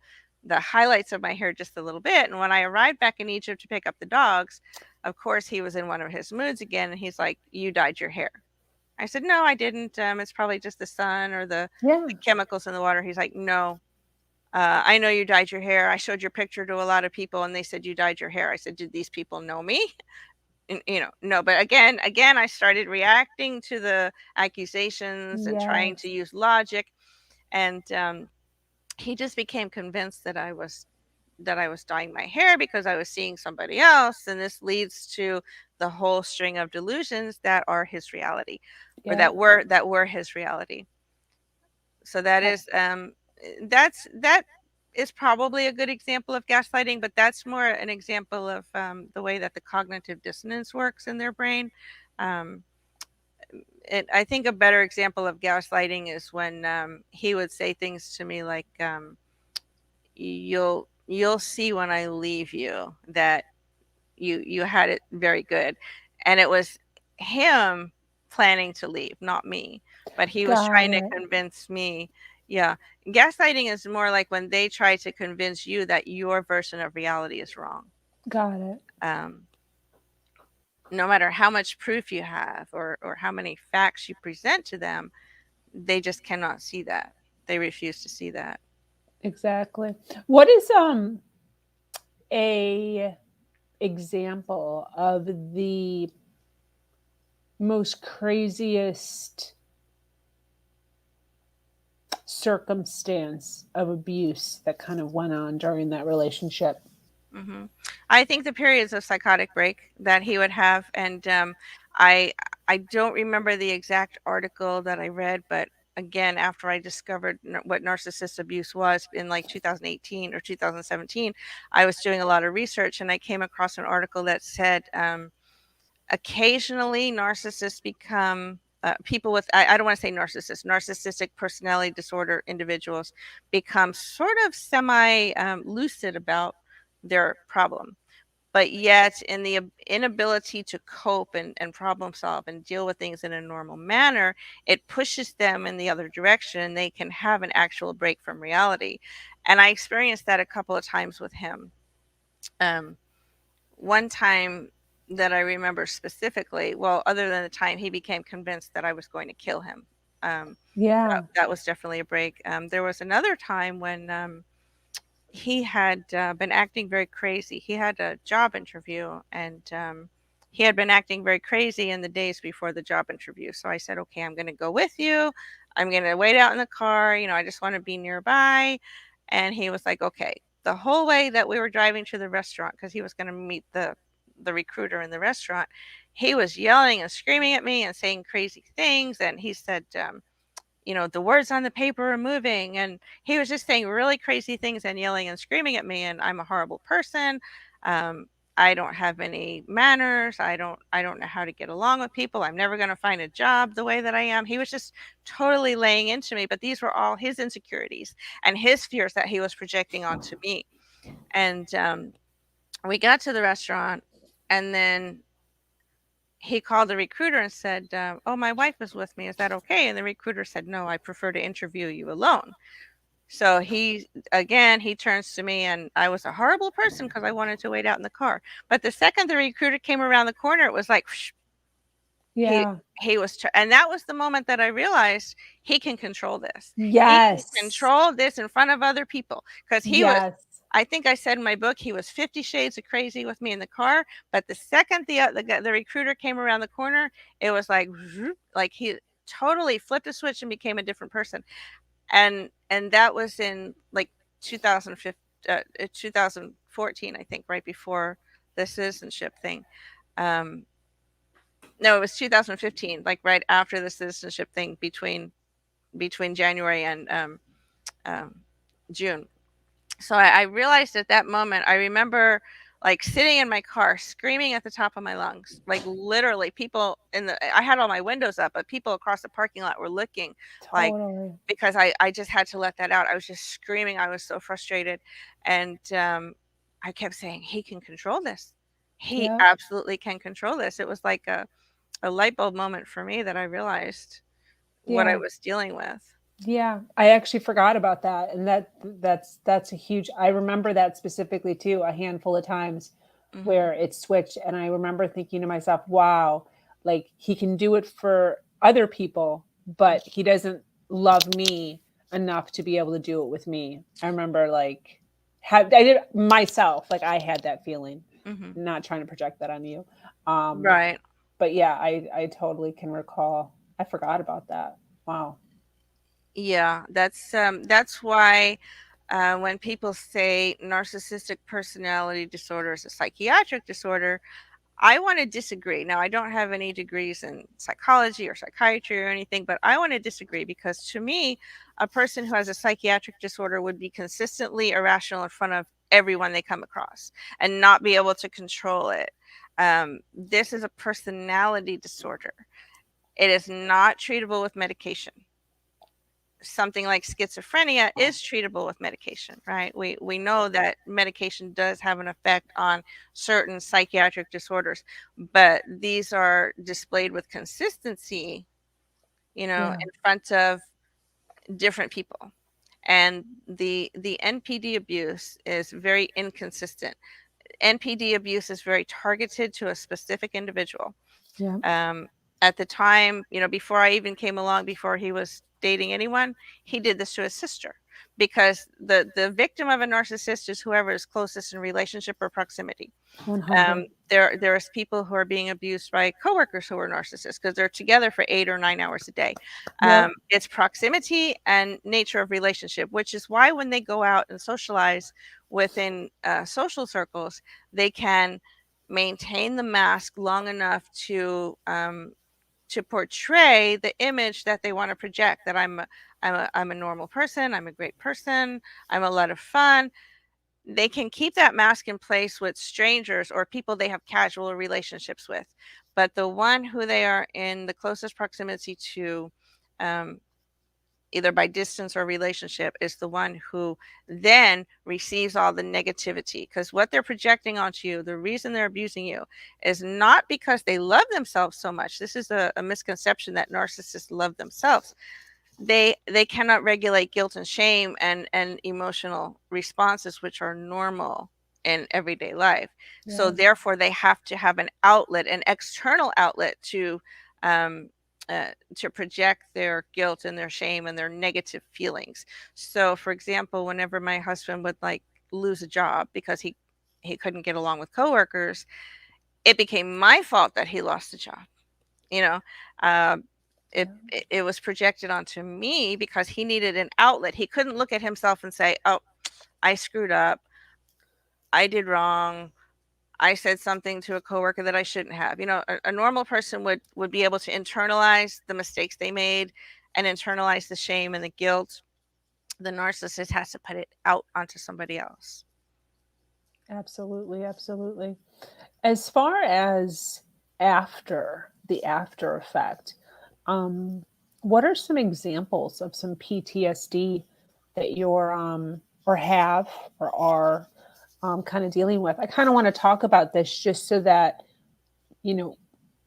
highlights of my hair just a little bit. And when I arrived back in Egypt to pick up the dogs, of course he was in one of his moods again, and he's like, "You dyed your hair." I said, "No, I didn't. It's probably just the sun or Yeah. the chemicals in the water." He's like, "No, I know you dyed your hair. I showed your picture to a lot of people, and they said you dyed your hair." I said, "Did these people know me?" And, no. But again, I started reacting to the accusations and trying to Yes. use logic, and he just became convinced that I was dyeing my hair because I was seeing somebody else, and this leads to the whole string of delusions that are his reality, or Yeah. that were his reality. So that Uh, is that is probably a good example of gaslighting, but that's more an example of the way that the cognitive dissonance works in their brain. Um, I think a better example of gaslighting is when he would say things to me like, "You'll see when I leave you that you had it very good," and it was him planning to leave, not me, but he was Got trying to it. convince me. Yeah, gaslighting is more like when they try to convince you that your version of reality is wrong. Got it. um, no matter how much proof you have, or how many facts you present to them, they just cannot see that. They refuse to see that. Exactly. What is a example of the most craziest circumstance of abuse that kind of went on during that relationship? hmm I think the periods of psychotic break that he would have, and I I don't remember the exact article that I read, but again, after I discovered what narcissist abuse was in like 2018 or 2017, I was doing a lot of research, and I came across an article that said occasionally narcissists become people with, I don't want to say narcissists, narcissistic personality disorder individuals become sort of semi lucid about their problem, but yet in the inability to cope and problem solve and deal with things in a normal manner, it pushes them in the other direction, and they can have an actual break from reality. And I experienced that a couple of times with him. um, One time that I remember specifically, well, other than the time he became convinced that I was going to kill him, Yeah. that was definitely a break. There was another time when he had been acting very crazy. He had a job interview, and he had been acting very crazy in the days before the job interview. So I said, "Okay, I'm going to go with you. I'm going to wait out in the car. I just want to be nearby." And he was like, "Okay." The whole way that we were driving to the restaurant, because he was going to meet the recruiter in the restaurant, he was yelling and screaming at me and saying crazy things. And he said, "The words on the paper are moving." And he was just saying really crazy things and yelling and screaming at me. And I'm a horrible person. Um, I don't have any manners. I don't know how to get along with people. I'm never going to find a job the way that I am. He was just totally laying into me. But these were all his insecurities and his fears that he was projecting onto me. And we got to the restaurant, and then he called the recruiter and said, "Oh, my wife is with me. Is that okay?" And the recruiter said, "No, I prefer to interview you alone." So he turns to me, and I was a horrible person because I wanted to wait out in the car. But the second the recruiter came around the corner, it was like, whoosh, he Yeah. he was, and that was the moment that I realized he can control this. He can Yes. control this in front of other people, because he was. Yes. I think I said in my book he was 50 shades of crazy with me in the car, but the second the recruiter came around the corner, it was like zoop, like he totally flipped a switch and became a different person. And that was in like 2015, 2014, I think, right before the citizenship thing. Um, no, it was 2015, like right after the citizenship thing, between January and um, June. So I realized at that moment, I remember like sitting in my car screaming at the top of my lungs, like literally people I had all my windows up, but people across the parking lot were looking, like, Totally. because I just had to let that out. I was just screaming. I was so frustrated. And I kept saying, he can control this. He Yeah. absolutely can control this. It was like a light bulb moment for me that I realized what I Yeah. was dealing with. Yeah, I actually forgot about that, and that's a huge. I remember that specifically too, a handful of times Hmm. where it switched, and I remember thinking to myself, "Wow, like he can do it for other people, but he doesn't love me enough to be able to do it with me." I remember like I did myself, like I had that feeling. Hmm. Not trying to project that on you, um, Right. but yeah, I totally can recall. I forgot about that. Wow. Yeah, that's why when people say narcissistic personality disorder is a psychiatric disorder, I want to disagree. Now, I don't have any degrees in psychology or psychiatry or anything, but I want to disagree because to me, a person who has a psychiatric disorder would be consistently irrational in front of everyone they come across and not be able to control it. This is a personality disorder. It is not treatable with medication. Something like schizophrenia is treatable with medication, right? We know that medication does have an effect on certain psychiatric disorders, but these are displayed with consistency, Yeah. in front of different people. And the NPD abuse is very inconsistent. NPD abuse is very targeted to a specific individual. Yeah. um, at the time, before I even came along, before he was dating anyone, he did this to his sister because the victim of a narcissist is whoever is closest in relationship or proximity. 100. There's people who are being abused by coworkers who are narcissists because they're together for 8 or 9 hours a day. Yep. It's proximity and nature of relationship, which is why when they go out and socialize within social circles, they can maintain the mask long enough to portray the image that they want to project, that I'm a normal person, I'm a great person, I'm a lot of fun. They can keep that mask in place with strangers or people they have casual relationships with. But the one who they are in the closest proximity to, um, either by distance or relationship, is the one who then receives all the negativity. Because what they're projecting onto you, the reason they're abusing you, is not because they love themselves so much. This is a misconception that narcissists love themselves. They cannot regulate guilt and shame and emotional responses, which are normal in everyday life. So Yeah. therefore they have to have an outlet, an external outlet, um to project their guilt and their shame and their negative feelings. So for example, whenever my husband would like lose a job because he couldn't get along with coworkers, it became my fault that he lost the job. you know um, it, Yeah. it was projected onto me because he needed an outlet. He couldn't look at himself and say, oh, I screwed up, I did wrong, I said something to a coworker that I shouldn't have. A normal person would be able to internalize the mistakes they made and internalize the shame and the guilt. The narcissist has to put it out onto somebody else. Absolutely. Absolutely. As far as the after effect, um, what are some examples of some PTSD that you're or have or are kind of dealing with? I kind of want to talk about this just so that you know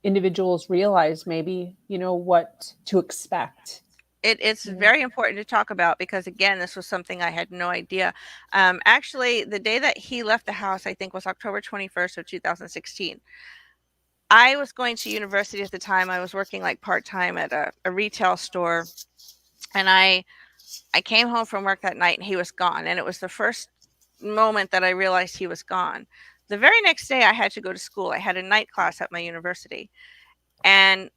individuals realize maybe what to expect. It's You know? very important to talk about because again, this was something I had no idea. Actually, the day that he left the house, I think, was October 21st of 2016. I was going to university at the time. I was working like part-time at a retail store, and I came home from work that night and he was gone, and it was the first moment that I realized he was gone. The very next day I had to go to school. I had a night class at my university, and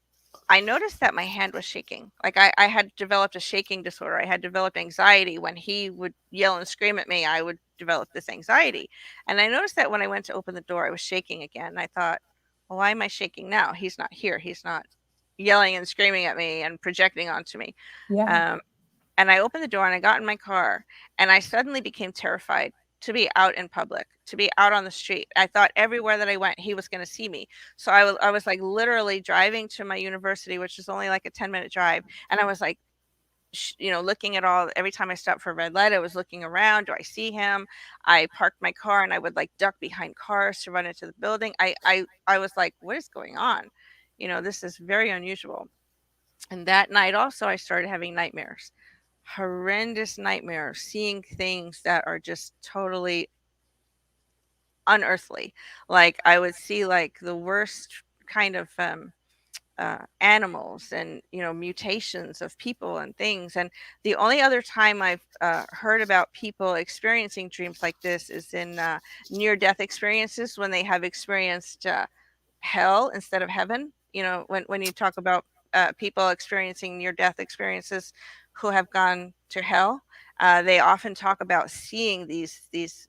I noticed that my hand was shaking. Like I had developed a shaking disorder. I had developed anxiety. When he would yell and scream at me, I would develop this anxiety. And I noticed that when I went to open the door, I was shaking again. And I thought, well, why am I shaking now? He's not here. He's not yelling and screaming at me and projecting onto me. Yeah. Um, and I opened the door and I got in my car and I suddenly became terrified to be out in public, to be out on the street. I thought everywhere that I went, he was going to see me. So I was like literally driving to my university, which is only like a 10-minute drive. And I was like, looking at all, every time I stopped for a red light, I was looking around. Do I see him? I parked my car and I would like duck behind cars to run into the building. I was like, what is going on? This is very unusual. And that night also, I started having nightmares, horrendous nightmares, seeing things that are just totally unearthly. Like I would see like the worst kind of animals and mutations of people and things. And the only other time I've heard about people experiencing dreams like this is in near death experiences, when they have experienced hell instead of heaven. When you talk about people experiencing near death experiences who have gone to hell, they often talk about seeing these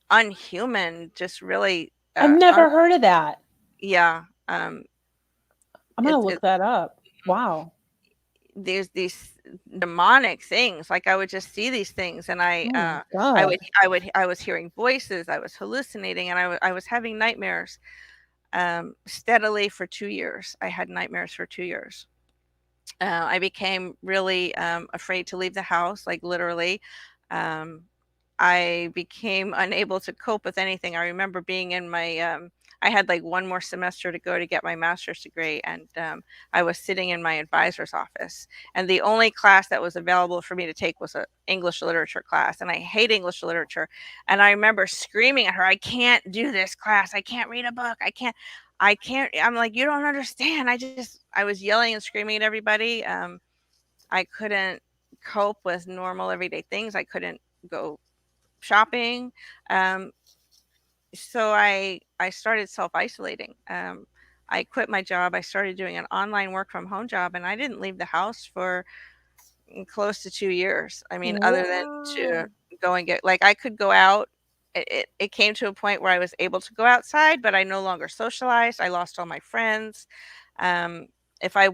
unhuman, just really I've never heard of that. yeah. I'm gonna look that up. Wow. There's these demonic things. Like I would just see these things, and Oh my I was hearing voices, I was hallucinating, and I was having nightmares steadily for 2 years. I had nightmares for 2 years. I became really afraid to leave the house, like literally. Um, I became unable to cope with anything. I remember being in my, I had like one more semester to go to get my master's degree, and I was sitting in my advisor's office, and the only class that was available for me to take was an English literature class, and I hate English literature. And I remember screaming at her, "I can't do this class. I can't read a book. I can't." I'm like, "You don't understand." I was yelling and screaming at everybody. I couldn't cope with normal everyday things. I couldn't go shopping. Um, so I started self-isolating. I quit my job. I started doing an online work from home job, and I didn't leave the house for close to 2 years. I mean, other than to Wow. go and get, like, I could go out. It came to a point where I was able to go outside, but I no longer socialized. I lost all my friends. Um, if I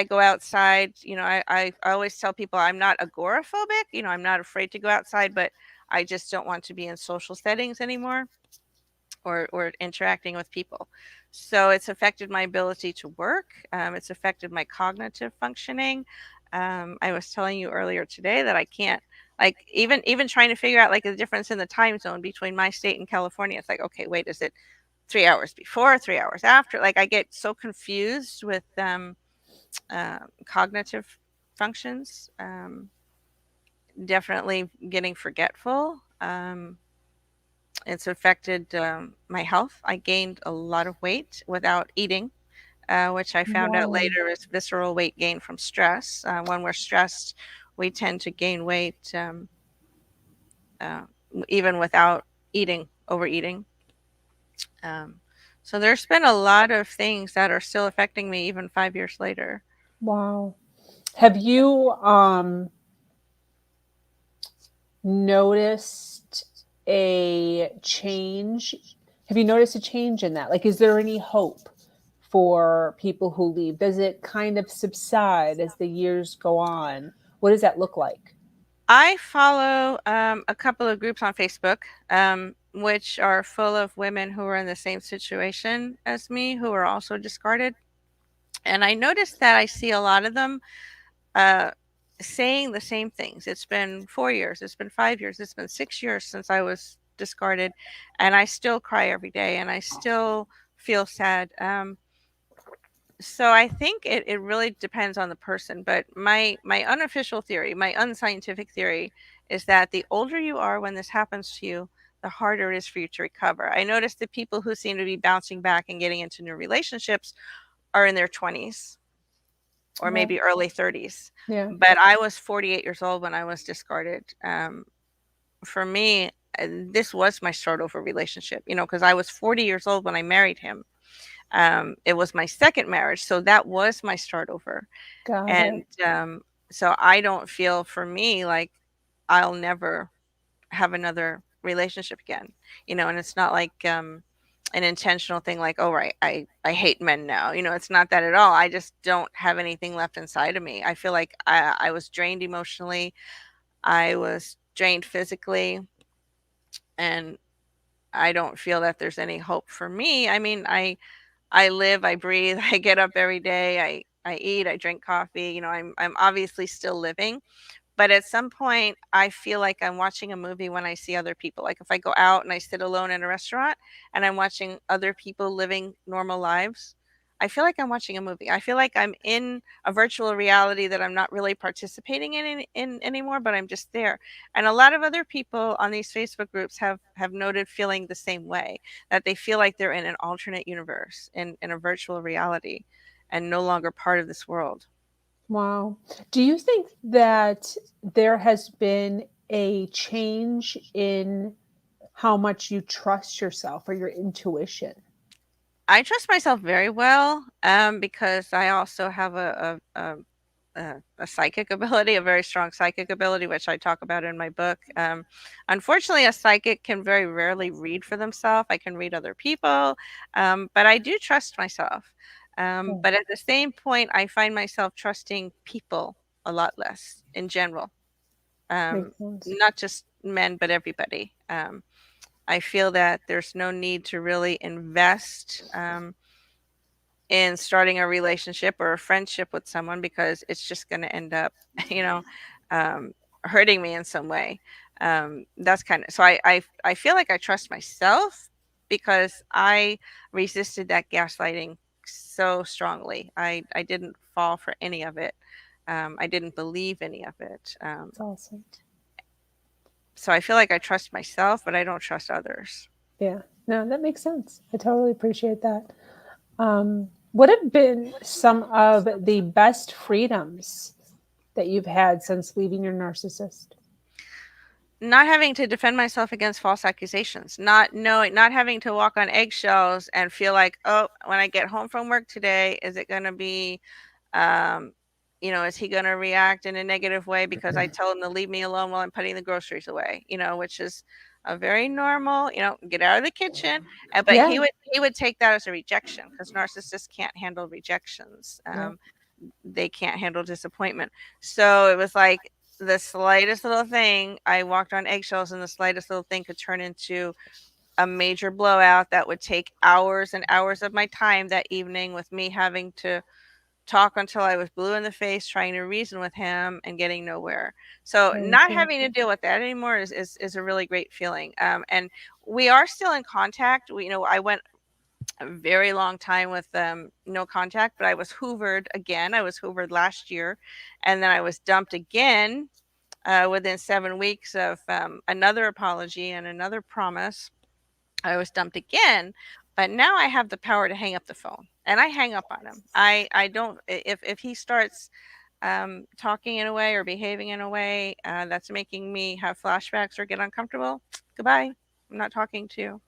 go outside, I always tell people I'm not agoraphobic. I'm not afraid to go outside, but I just don't want to be in social settings anymore, or interacting with people. So it's affected my ability to work. It's affected my cognitive functioning. I was telling you earlier today that I can't, like, even trying to figure out like the difference in the time zone between my state and California. It's like, okay, wait, is it 3 hours before, 3 hours after? Like I get so confused with cognitive functions. Definitely getting forgetful. It's affected my health. I gained a lot of weight without eating, which I found out Wow. later is visceral weight gain from stress. When we're stressed, we tend to gain weight uh, even without eating, overeating. Um, so there's been a lot of things that are still affecting me even 5 years later. Wow. Have you noticed a change? Have you noticed a change in that? Like, is there any hope for people who leave? Does it kind of subside as the years go on? What does that look like? I follow a couple of groups on Facebook, which are full of women who are in the same situation as me, who are also discarded. And I noticed that I see a lot of them uh, saying the same things. It's been 4 years, it's been 5 years, it's been 6 years since I was discarded, and I still cry every day, and I still feel sad. So I think it really depends on the person. But my unofficial theory, my unscientific theory, is that the older you are when this happens to you, the harder it is for you to recover. I noticed the people who seem to be bouncing back and getting into new relationships are in their 20s or Yeah. maybe early 30s. Yeah. But I was 48 years old when I was discarded. For me, this was my start over relationship, because I was 40 years old when I married him. It was my second marriage, so that was my start over. Got And it. so I don't feel, for me, like I'll never have another relationship again, and it's not like an intentional thing, like, oh, right, I hate men now. It's not that at all. I just don't have anything left inside of me. I feel like I was drained emotionally. I was drained physically. and I don't feel that there's any hope for me. I mean, I live, I breathe, I get up every day, I eat, I drink coffee. I'm obviously still living, but at some point, I feel like I'm watching a movie when I see other people. Like if I go out and I sit alone in a restaurant and I'm watching other people living normal lives, I feel like I'm watching a movie. I feel like I'm in a virtual reality that I'm not really participating in anymore, but I'm just there. And a lot of other people on these Facebook groups have noted feeling the same way, that they feel like they're in an alternate universe, in a virtual reality, and no longer part of this world. Wow. Do you think that there has been a change in how much you trust yourself or your intuition? I trust myself very well, because I also have a psychic ability, a very strong psychic ability, which I talk about in my book. Unfortunately, a psychic can very rarely read for themselves. I can read other people, but I do trust myself. Yeah, But at the same point, I find myself trusting people a lot less in general, um, makes sense. not just men, but everybody. I feel that there's no need to really invest. In starting a relationship or a friendship with someone, because it's just going to end up, you know, um, hurting me in some way. That's kind of so. I feel like I trust myself because I resisted that gaslighting so strongly. I didn't fall for any of it. I didn't believe any of it. It's awesome. So I feel like I trust myself, but I don't trust others. Yeah. No, that makes sense. I totally appreciate that. What have been some of the best freedoms that you've had since leaving your narcissist? Not having to defend myself against false accusations, not having to walk on eggshells and feel like, oh, when I get home from work today, is it going to be, um, is he going to react in a negative way because I tell him to leave me alone while I'm putting the groceries away, which is a very normal, get out of the kitchen. But Yeah. he would take that as a rejection, because narcissists can't handle rejections. Yeah. They can't handle disappointment. So it was like the slightest little thing, I walked on eggshells, and the slightest little thing could turn into a major blowout that would take hours and hours of my time that evening, with me having to talk until I was blue in the face, trying to reason with him and getting nowhere. So Very not true. having to deal with that anymore is a really great feeling. And we are still in contact. I went a very long time with no contact, but I was hoovered again. I was hoovered last year, and then I was dumped again within 7 weeks of another apology and another promise. I was dumped again, but now I have the power to hang up the phone, and I hang up on him. I don't, if he starts talking in a way or behaving in a way that's making me have flashbacks or get uncomfortable. Goodbye. I'm not talking to you.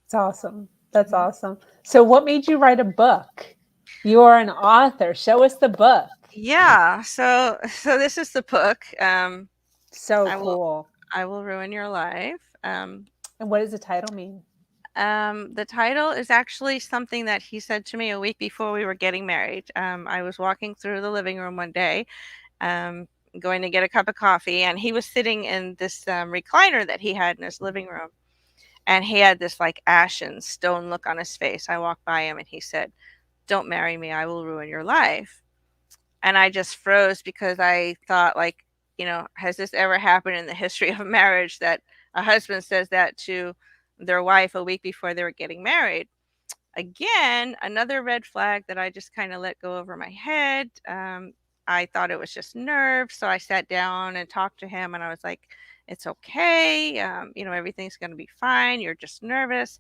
It's awesome. That's Mhm. awesome. So, what made you write a book? You are an author. Show us the book. Yeah, so this is the book. So I will cool. I will ruin your life. And what does the title mean? The title is actually something that he said to me a week before we were getting married. I was walking through the living room one day, um, going to get a cup of coffee, and he was sitting in this recliner that he had in his living room, and he had this like ashen stone look on his face. I walked by him, and he said, "Don't marry me. I will ruin your life." And I just froze, because I thought, like, has this ever happened in the history of marriage, that a husband says that to their wife a week before they were getting married? Again, another red flag that I just kind of let go over my head. I thought it was just nerves. So I sat down and talked to him, and I was like, it's okay. Everything's going to be fine. You're just nervous.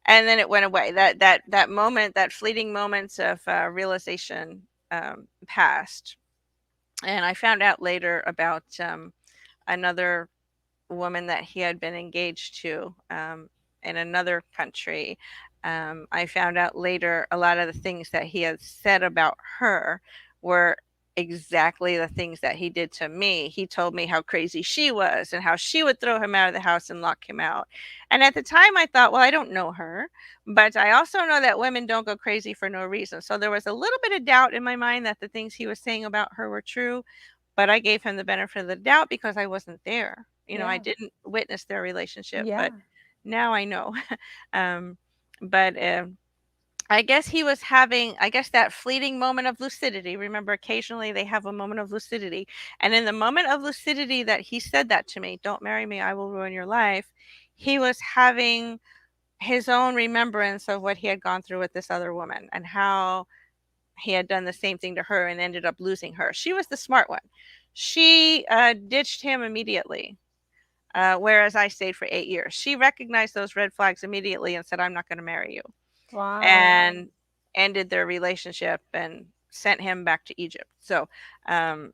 And then it went away. That moment, that fleeting moments of realization passed. And I found out later about another woman that he had been engaged to in another country. I found out later a lot of the things that he had said about her were exactly the things that he did to me. He told me how crazy she was and how she would throw him out of the house and lock him out. And at the time, I thought, well, I don't know her, but I also know that women don't go crazy for no reason. So there was a little bit of doubt in my mind that the things he was saying about her were true, but I gave him the benefit of the doubt because I wasn't there. I Yeah. didn't witness their relationship, but Yeah. now I know. um, but I guess he was having, I guess, that fleeting moment of lucidity. Remember, occasionally they have a moment of lucidity. And in the moment of lucidity that he said that to me, don't marry me, I will ruin your life, he was having his own remembrance of what he had gone through with this other woman and how he had done the same thing to her and ended up losing her. She was the smart one. She ditched him immediately, whereas I stayed for 8 years. She recognized those red flags immediately and said, I'm not going to marry you, Wow. and ended their relationship and sent him back to Egypt. So um,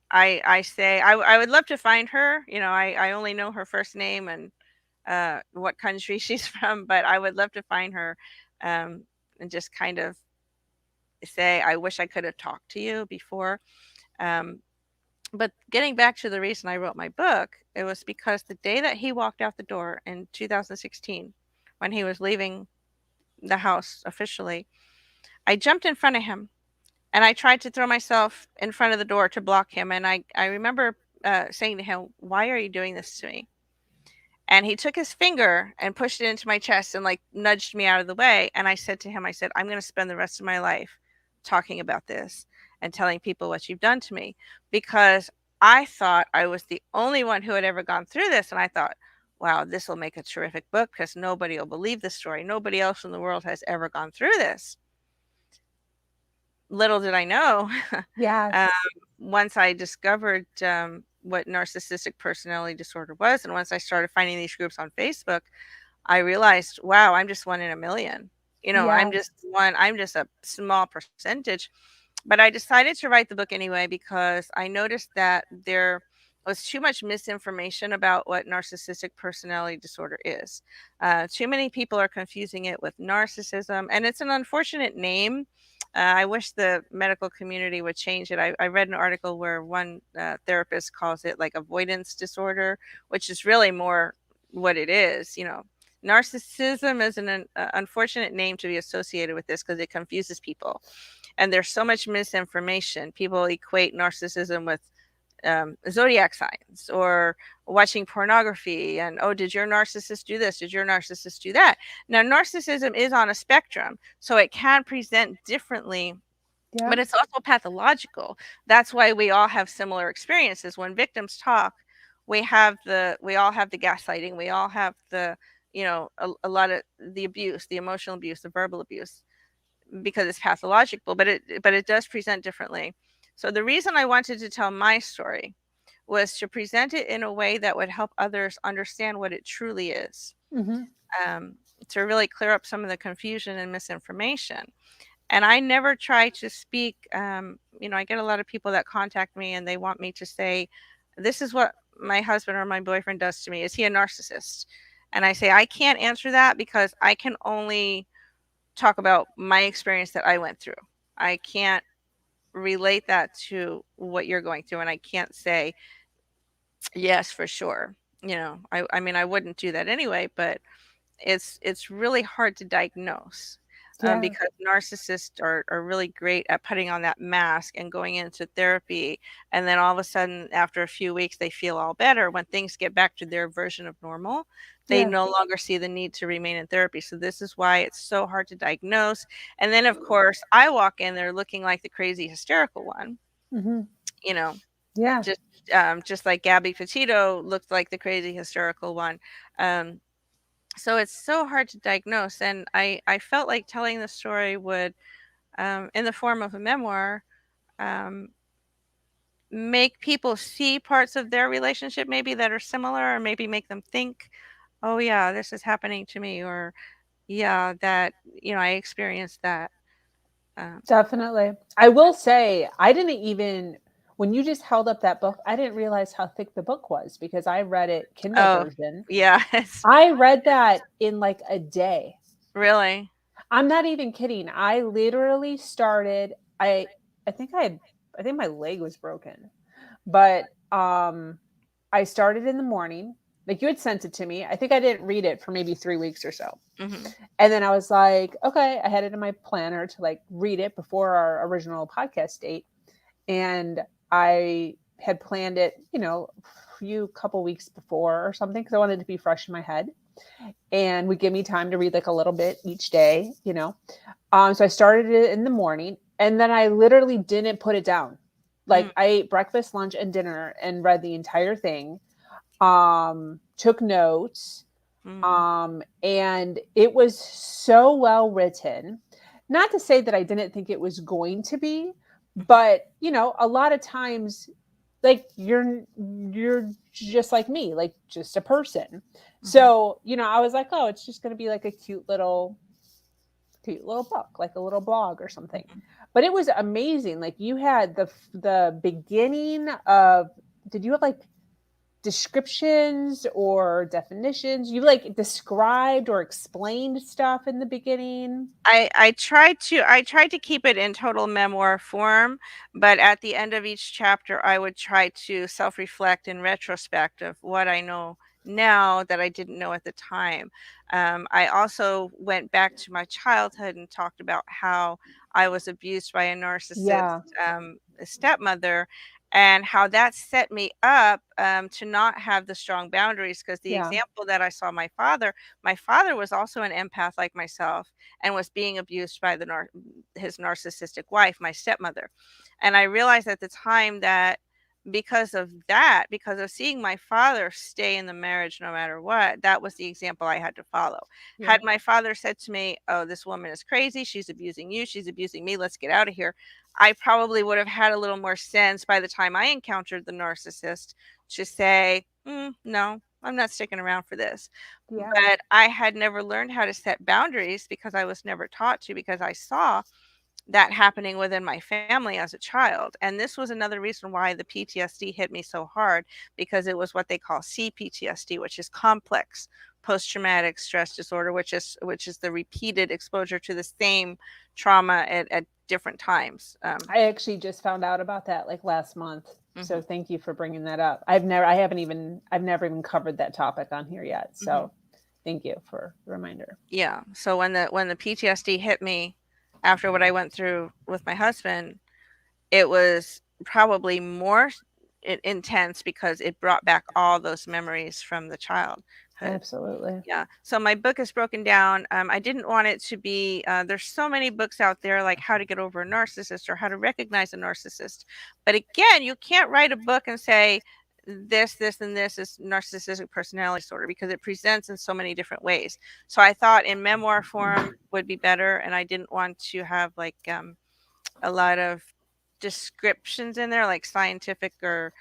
I say I would love to find her. I only know her first name and what country she's from, but I would love to find her, and just kind of say, I wish I could have talked to you before. Um, but getting back to the reason I wrote my book, it was because the day that he walked out the door in 2016, when he was leaving the house officially, I jumped in front of him and I tried to throw myself in front of the door to block him. And I remember saying to him, why are you doing this to me? And he took his finger and pushed it into my chest and like nudged me out of the way. And I said to him, I said, I'm going to spend the rest of my life talking about this and telling people what you've done to me, because I thought I was the only one who had ever gone through this. And I thought, wow, this will make a terrific book because nobody will believe this story. Nobody else in the world has ever gone through this. Little did I know, um, Yes. once I discovered what narcissistic personality disorder was, and once I started finding these groups on Facebook, I realized, wow, I'm just one in a million. I'm Yes. just one, I'm just a small percentage. But I decided to write the book anyway because I noticed that there was too much misinformation about what narcissistic personality disorder is. Too many people are confusing it with narcissism, and it's an unfortunate name. I wish the medical community would change it. I read an article where one therapist calls it like avoidance disorder, which is really more what it is. Narcissism is an unfortunate name to be associated with this because it confuses people. And there's so much misinformation. People equate narcissism with zodiac signs or watching pornography. And, oh, did your narcissist do this? Did your narcissist do that? Now, narcissism is on a spectrum, so it can present differently, Yeah. but it's also pathological. That's why we all have similar experiences. When victims talk, we all have the gaslighting, we all have the, a lot of the abuse, the emotional abuse, the verbal abuse, because it's pathological, but it does present differently. So the reason I wanted to tell my story was to present it in a way that would help others understand what it truly is, Hmm. um, to really clear up some of the confusion and misinformation. And I never try to speak. I get a lot of people that contact me and they want me to say, this is what my husband or my boyfriend does to me. Is he a narcissist? And I say, I can't answer that because I can only talk about my experience that I went through. I can't relate that to what you're going through, and I can't say yes for sure. I mean, I wouldn't do that anyway, but it's really hard to diagnose, Yeah. because narcissists are really great at putting on that mask and going into therapy, and then all of a sudden after a few weeks they feel all better. When things get back to their version of normal, they Yeah. no longer see the need to remain in therapy. So this is why it's so hard to diagnose. And then of course I walk in there looking like the crazy hysterical one, Hmm. you know Yeah. just just like Gabby Petito looked like the crazy hysterical one. um, so it's so hard to diagnose, and I felt like telling the story would, in the form of a memoir, um, make people see parts of their relationship maybe that are similar, or maybe make them think, oh yeah, this is happening to me, or yeah, that, I experienced that. um, Definitely. I will say, I didn't even, when you just held up that book, I didn't realize how thick the book was because I read it Kindle oh version. yeah. It's I read that in like a day. really. I'm not even kidding. I literally started, I think I think my leg was broken. But I started in the morning. Like you had sent it to me. I think I didn't read it for maybe 3 weeks or so. Hmm. And then I was like, okay, I had it in my planner to like read it before our original podcast date. And I had planned it, few couple weeks before or something because I wanted to be fresh in my head, and would give me time to read like a little bit each day, you know. So I started it in the morning, and then I literally didn't put it down. Mm, Like I ate breakfast, lunch, and dinner, and read the entire thing. Took notes, mm, and it was so well written. Not to say that I didn't think it was going to be, but you know, a lot of times, like you're just like me, like just a person. mhm. So you know, I was like, oh, it's just going to be like a cute little book, like a little blog or something. But it was amazing. Like you had the beginning of. Did you have like descriptions or definitions? You like described or explained stuff in the beginning? I tried to keep it in total memoir form, but at the end of each chapter, I would try to self-reflect in retrospect of what I know now that I didn't know at the time. I also went back to my childhood and talked about how I was abused by a narcissist Yeah, stepmother, and how that set me up to not have the strong boundaries. Because the yeah, example that I saw my father was also an empath like myself and was being abused by his narcissistic wife, my stepmother. And I realized at the time that because of seeing my father stay in the marriage no matter what, that was the example I had to follow. yeah, Had my father said to me, "Oh, this woman is crazy. She's abusing you. She's abusing me. Let's get out of here." I probably would have had a little more sense by the time I encountered the narcissist to say, no, I'm not sticking around for this. yeah, But I had never learned how to set boundaries because I was never taught to, because I saw that happening within my family as a child. And this was another reason why the PTSD hit me so hard, because it was what they call Cptsd, which is complex post-traumatic stress disorder, which is the repeated exposure to the same trauma at different times. I actually just found out about that like last month. So Mhm, thank you for bringing that up. I've never even covered that topic on here yet. mhm. So thank you for the reminder. Yeah. So when the PTSD hit me after what I went through with my husband, it was probably more intense because it brought back all those memories from the childhood. Absolutely. Yeah. So my book is broken down. I didn't want it to be, there's so many books out there like how to get over a narcissist or how to recognize a narcissist. But again, you can't write a book and say this, and this is narcissistic personality disorder, because it presents in so many different ways. So I thought in memoir form would be better. And I didn't want to have like a lot of descriptions in there, like scientific or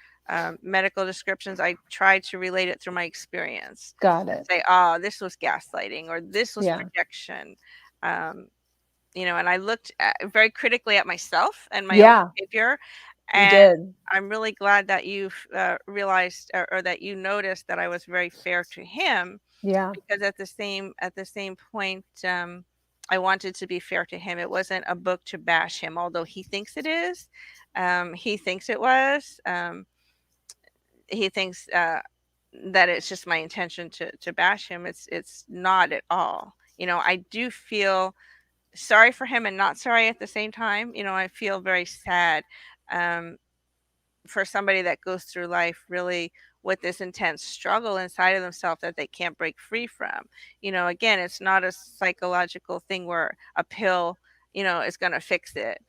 medical descriptions. I tried to relate it through my experience Got and it. say, "Oh, this was gaslighting, or this was Yeah. projection." Um, and I looked very critically at myself and my own Yeah, behavior. you And did. I'm really glad that you've realized, or that you noticed that I was very fair to him, Yeah. because at the same point, I wanted to be fair to him. It wasn't a book to bash him, although he thinks it is. He thinks it was. He thinks that it's just my intention to bash him. It's not at all. I do feel sorry for him and not sorry at the same time. I feel very sad. Um, for somebody that goes through life really with this intense struggle inside of themselves that they can't break free from. Again, it's not a psychological thing where a pill, is going to fix it.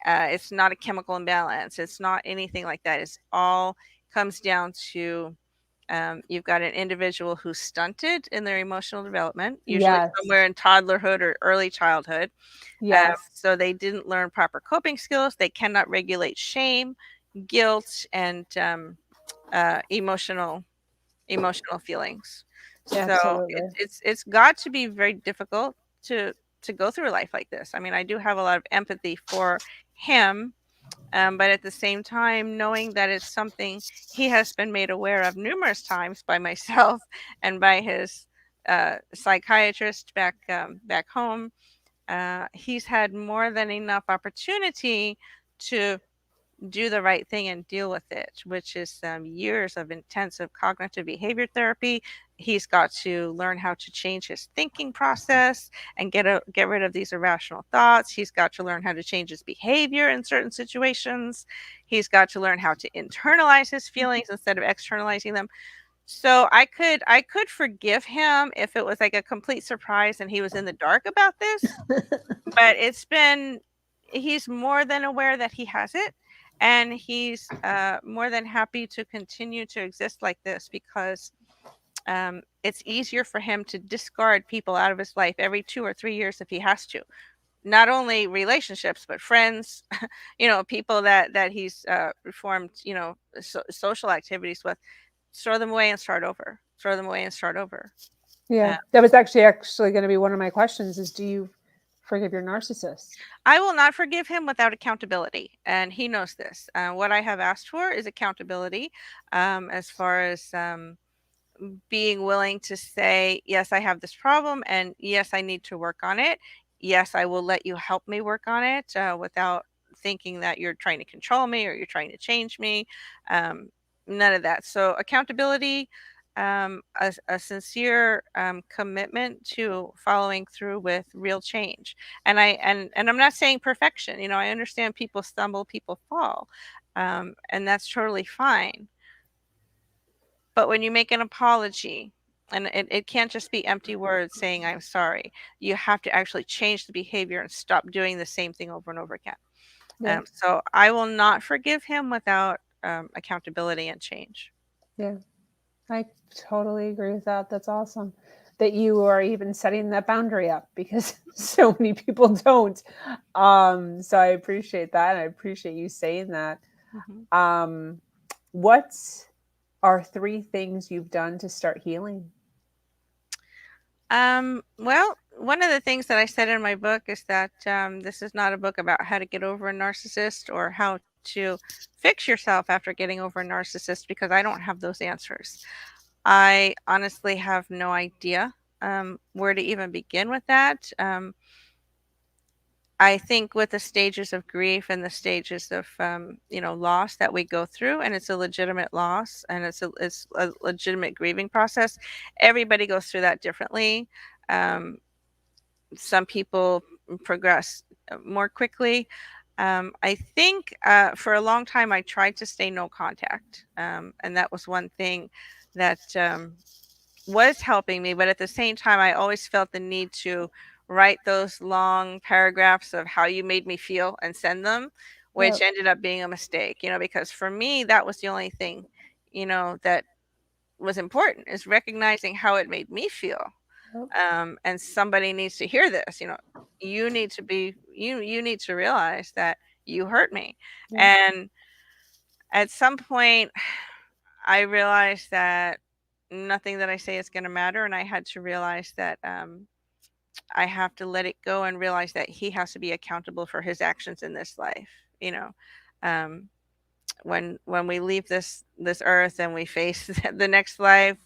It's not a chemical imbalance. It's not anything like that. It's all comes down to you've got an individual who's stunted in their emotional development, usually Yes. somewhere in toddlerhood or early childhood. Yes. So they didn't learn proper coping skills. They cannot regulate shame, guilt, and emotional feelings. So Absolutely. it's got to be very difficult to go through life like this. I mean, I do have a lot of empathy for him, but at the same time, knowing that it's something he has been made aware of numerous times by myself and by his psychiatrist back home. He's had more than enough opportunity to do the right thing and deal with it, which is years of intensive cognitive behavior therapy. He's got to learn how to change his thinking process and get rid of these irrational thoughts. He's got to learn how to change his behavior in certain situations. He's got to learn how to internalize his feelings instead of externalizing them. So I could forgive him if it was like a complete surprise and he was in the dark about this, but he's more than aware that he has it, and he's more than happy to continue to exist like this because it's easier for him to discard people out of his life every 2 or 3 years if he has to. Not only relationships, but friends, people that he's formed, social activities with. Throw them away and start over. Throw them away and start over. Yeah, that was actually going to be one of my questions is, do you forgive your narcissist? I will not forgive him without accountability, and he knows this. What I have asked for is accountability, as far as being willing to say, yes, I have this problem, and yes, I need to work on it. Yes, I will let you help me work on it without thinking that you're trying to control me or you're trying to change me. Um, None of that. So, accountability, a sincere commitment to following through with real change. And I'm not saying perfection. I understand people stumble, people fall, and that's totally fine. But when you make an apology, and it can't just be empty words saying I'm sorry, you have to actually change the behavior and stop doing the same thing over and over again. Yeah, So I will not forgive him without accountability and change. yeah, I totally agree with that. That's awesome that you are even setting that boundary up because so many people don't. So I appreciate that. And I appreciate you saying that. Mhm. Um, what are 3 things you've done to start healing? Well, one of the things that I said in my book is that this is not a book about how to get over a narcissist or how to fix yourself after getting over a narcissist, because I don't have those answers. I honestly have no idea where to even begin with that. I think with the stages of grief and the stages of loss that we go through, and it's a legitimate loss and it's a legitimate grieving process. Everybody goes through that differently. Um, some people progress more quickly. I think for a long time I tried to stay no contact, and that was one thing that was helping me. But at the same time, I always felt the need to write those long paragraphs of how you made me feel and send them, which Yep. ended up being a mistake, because for me, that was the only thing, that was important, is recognizing how it made me feel. Yep. And somebody needs to hear this. You need to realize that you hurt me. Yep. And at some point, I realized that nothing that I say is going to matter, and I had to realize that I have to let it go and realize that he has to be accountable for his actions in this life. You know, um, when we leave this earth and we face the next life,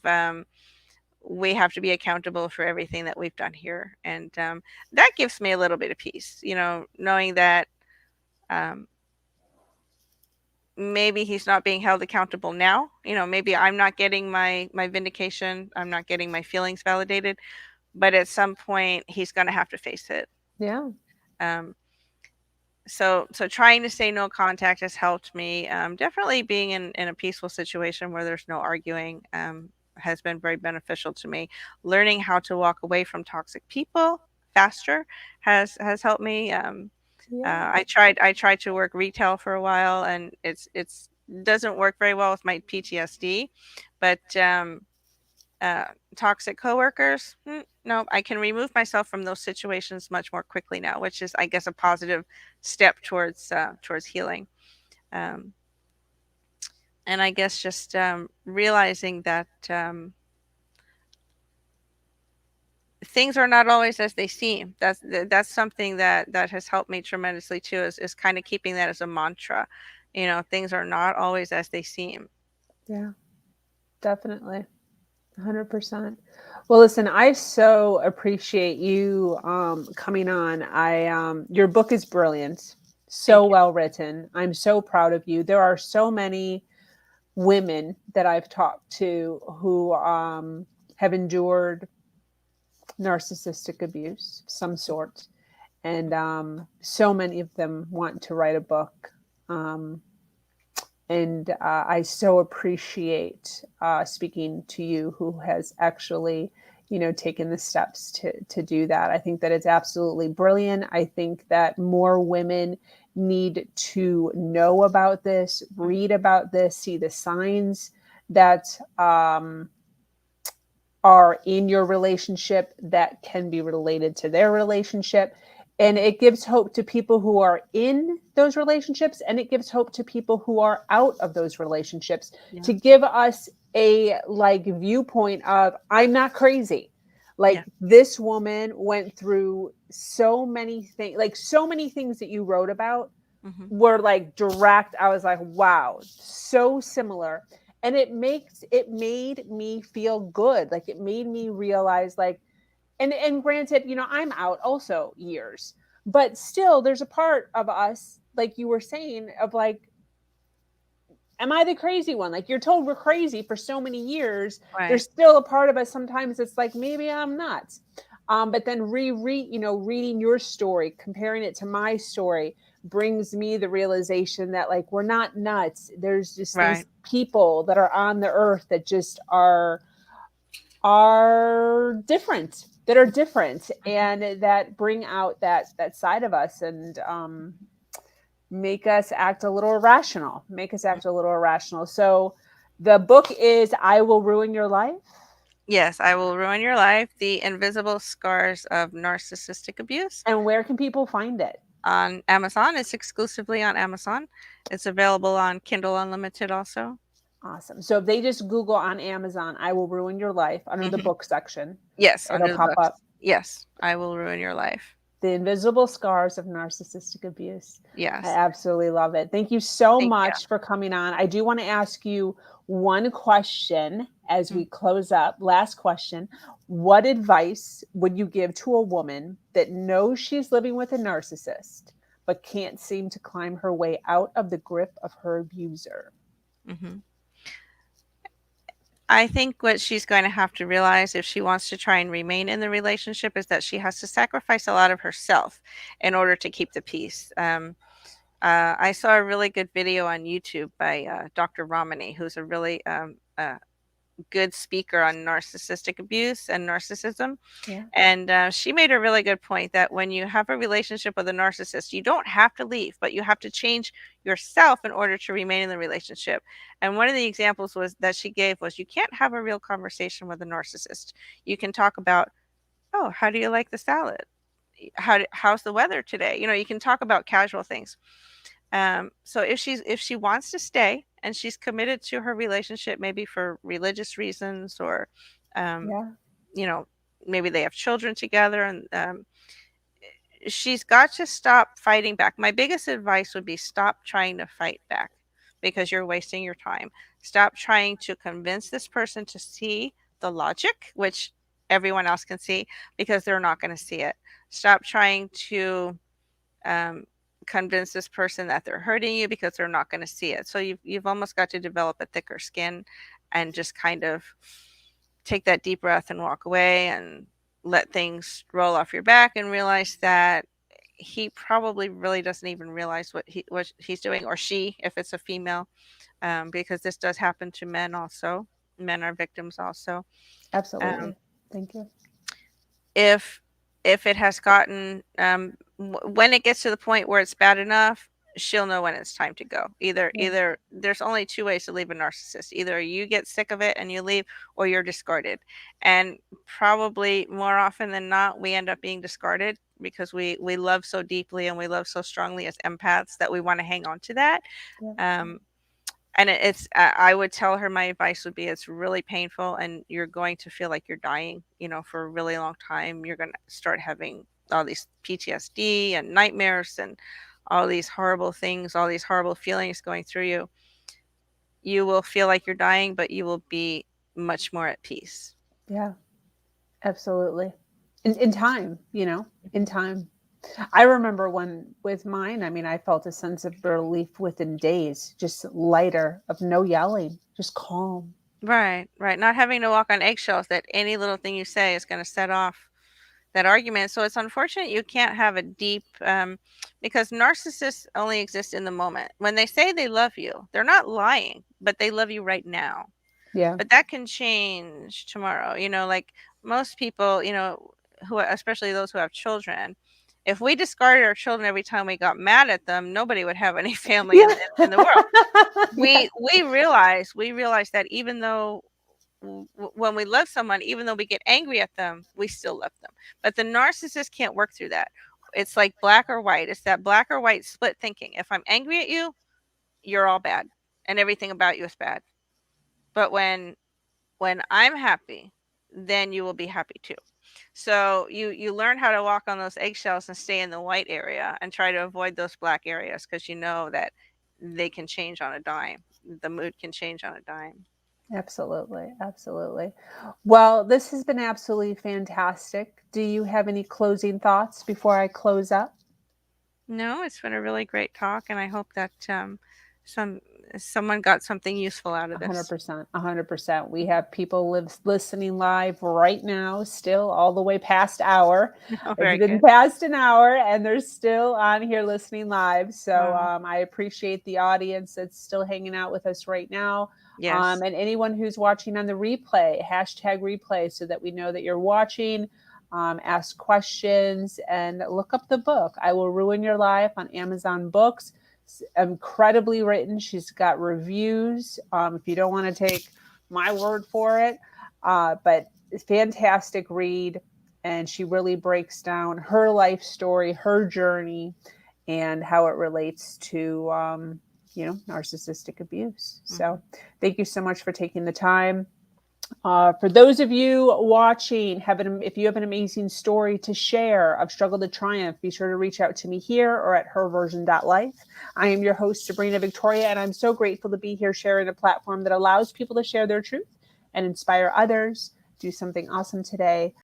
we have to be accountable for everything that we've done here, and that gives me a little bit of peace. Knowing that. Um, Maybe he's not being held accountable now. Maybe I'm not getting my vindication, I'm not getting my feelings validated, but at some point he's going to have to face it. Yeah. um, so trying to stay no contact has helped me. Definitely being in a peaceful situation where there's no arguing has been very beneficial to me. Learning how to walk away from toxic people faster has helped me. Yeah. I tried to work retail for a while, and it's doesn't work very well with my PTSD, but uh, toxic coworkers, no, I can remove myself from those situations much more quickly now, which is, I guess, a positive step towards healing. Um, and I guess just realizing that things are not always as they seem. That's something that has helped me tremendously too. Is kind of keeping that as a mantra. Things are not always as they seem. Yeah. Definitely. 100%. Well, listen, I so appreciate you coming on. Your book is brilliant. So Thank you. well written. I'm so proud of you. There are so many women that I've talked to who have endured narcissistic abuse of some sort. And so many of them want to write a book. Um, and I so appreciate speaking to you who has actually, taken the steps to do that. I think that it's absolutely brilliant. I think that more women need to know about this, read about this, see the signs that are in your relationship that can be related to their relationship. And it gives hope to people who are in those relationships, and it gives hope to people who are out of those relationships, Yeah. to give us a like viewpoint of I'm not crazy. Yeah. Like this woman went through so many things, like so many things that you wrote about Hmm. were like direct. I was like, wow, so similar. And it made me feel good. Like it made me realize like, and granted, I'm out also years, but still there's a part of us, like you were saying, of like, am I the crazy one? Like you're told we're crazy for so many years. Right. There's still a part of us sometimes it's like maybe I'm not. But then reading your story, comparing it to my story, brings me the realization that like we're not nuts. There's just these Right. people that are on the earth that just are different, that are different, Hmm. and that bring out that side of us, and make us act a little irrational, make us act a little irrational. So the book is I Will Ruin Your Life. Yes, I Will Ruin Your Life: The Invisible Scars of Narcissistic Abuse. And where can people find it? On Amazon. It's exclusively on Amazon. It's available on Kindle Unlimited also. Awesome. So if they just Google on Amazon I Will Ruin Your Life under the Hmm. book section, Yes, it'll under the pop books. up Yes, I Will Ruin Your Life. The Invisible Scars of Narcissistic Abuse. I Yes. absolutely love it. Thank you so Thank you. much for coming on. I do want to ask you one question as Mm. we close up. Last question. What advice would you give to a woman that knows she's living with a narcissist but can't seem to climb her way out of the grip of her abuser? Mhm. I think what she's going to have to realize if she wants to try and remain in the relationship is that she has to sacrifice a lot of herself in order to keep the peace. I saw a really good video on YouTube by Dr. Romani, who's a really good speaker on narcissistic abuse and narcissism. Yeah. And she made a really good point that when you have a relationship with a narcissist, you don't have to leave, but you have to change yourself in order to remain in the relationship. And one of the examples was that she gave was you can't have a real conversation with a narcissist. You can talk about, oh, how do you like the salad? How's the weather today? You can talk about casual things. So if she wants to stay and she's committed to her relationship, maybe for religious reasons or, um, Yeah. you know, maybe they have children together, and she's got to stop fighting back. My biggest advice would be stop trying to fight back because you're wasting your time. Stop trying to convince this person to see the logic, which everyone else can see, because they're not going to see it. Stop trying to um, convince this person that they're hurting you because they're not going to see it. So you've almost got to develop a thicker skin and just kind of take that deep breath and walk away and let things roll off your back and realize that he probably really doesn't even realize what he's doing, or she if it's a female, because this does happen to men also. Men are victims also. Um, Absolutely. Thank you. if it has gotten when it gets to the point where it's bad enough, she'll know when it's time to go. Yeah. Either there's only two ways to leave a narcissist: either you get sick of it and you leave, or you're discarded. And probably more often than not, we end up being discarded because we love so deeply and we love so strongly as empaths that we want to hang on to that. Yeah. um, and it's I would tell her, my advice would be it's really painful and you're going to feel like you're dying, for a really long time. You're going to start having all these PTSD and nightmares and all these horrible things, all these horrible feelings going through you. You will feel like you're dying, but you will be much more at peace. Yeah. Absolutely. In time, in time. I remember when with mine, I mean, I felt a sense of relief within days, just lighter, of no yelling, just calm. Right, right. Not having to walk on eggshells that any little thing you say is going to set off that argument. So it's unfortunate you can't have a deep, because narcissists only exist in the moment. When they say they love you, they're not lying, but they love you right now. Yeah. But that can change tomorrow. Like most people, who, especially those who have children, if we discarded our children every time we got mad at them, nobody would have any family in, Yeah. in the world. Yeah. We realize that even though when we love someone, even though we get angry at them, we still love them. But the narcissist can't work through that. It's like black or white. It's that black or white split thinking. If I'm angry at you, you're all bad and everything about you is bad. But when I'm happy, then you will be happy too. So you learn how to walk on those eggshells and stay in the white area and try to avoid those black areas, because you know that they can change on a dime. The mood can change on a dime. Absolutely. Absolutely. Well, this has been absolutely fantastic. Do you have any closing thoughts before I close up? No, it's been a really great talk, and I hope that some someone got something useful out of this. 100%. 100%. We have people listening live right now, still all the way past hour. Oh, It's very been good. past an hour and they're still on here listening live. So Wow. I appreciate the audience that's still hanging out with us right now. Yes. And anyone who's watching on the replay, hashtag replay, so that we know that you're watching. Ask questions and look up the book. I Will Ruin Your Life on Amazon Books. Incredibly written. She's got reviews. If you don't want to take my word for it, but it's fantastic read. And she really breaks down her life story, her journey, and how it relates to, narcissistic abuse. So thank you so much for taking the time. For those of you watching, if you have an amazing story to share of struggle to triumph, be sure to reach out to me here or at herversion.life. I am your host, Sabrina Victoria, and I'm so grateful to be here sharing a platform that allows people to share their truth and inspire others. Do something awesome today.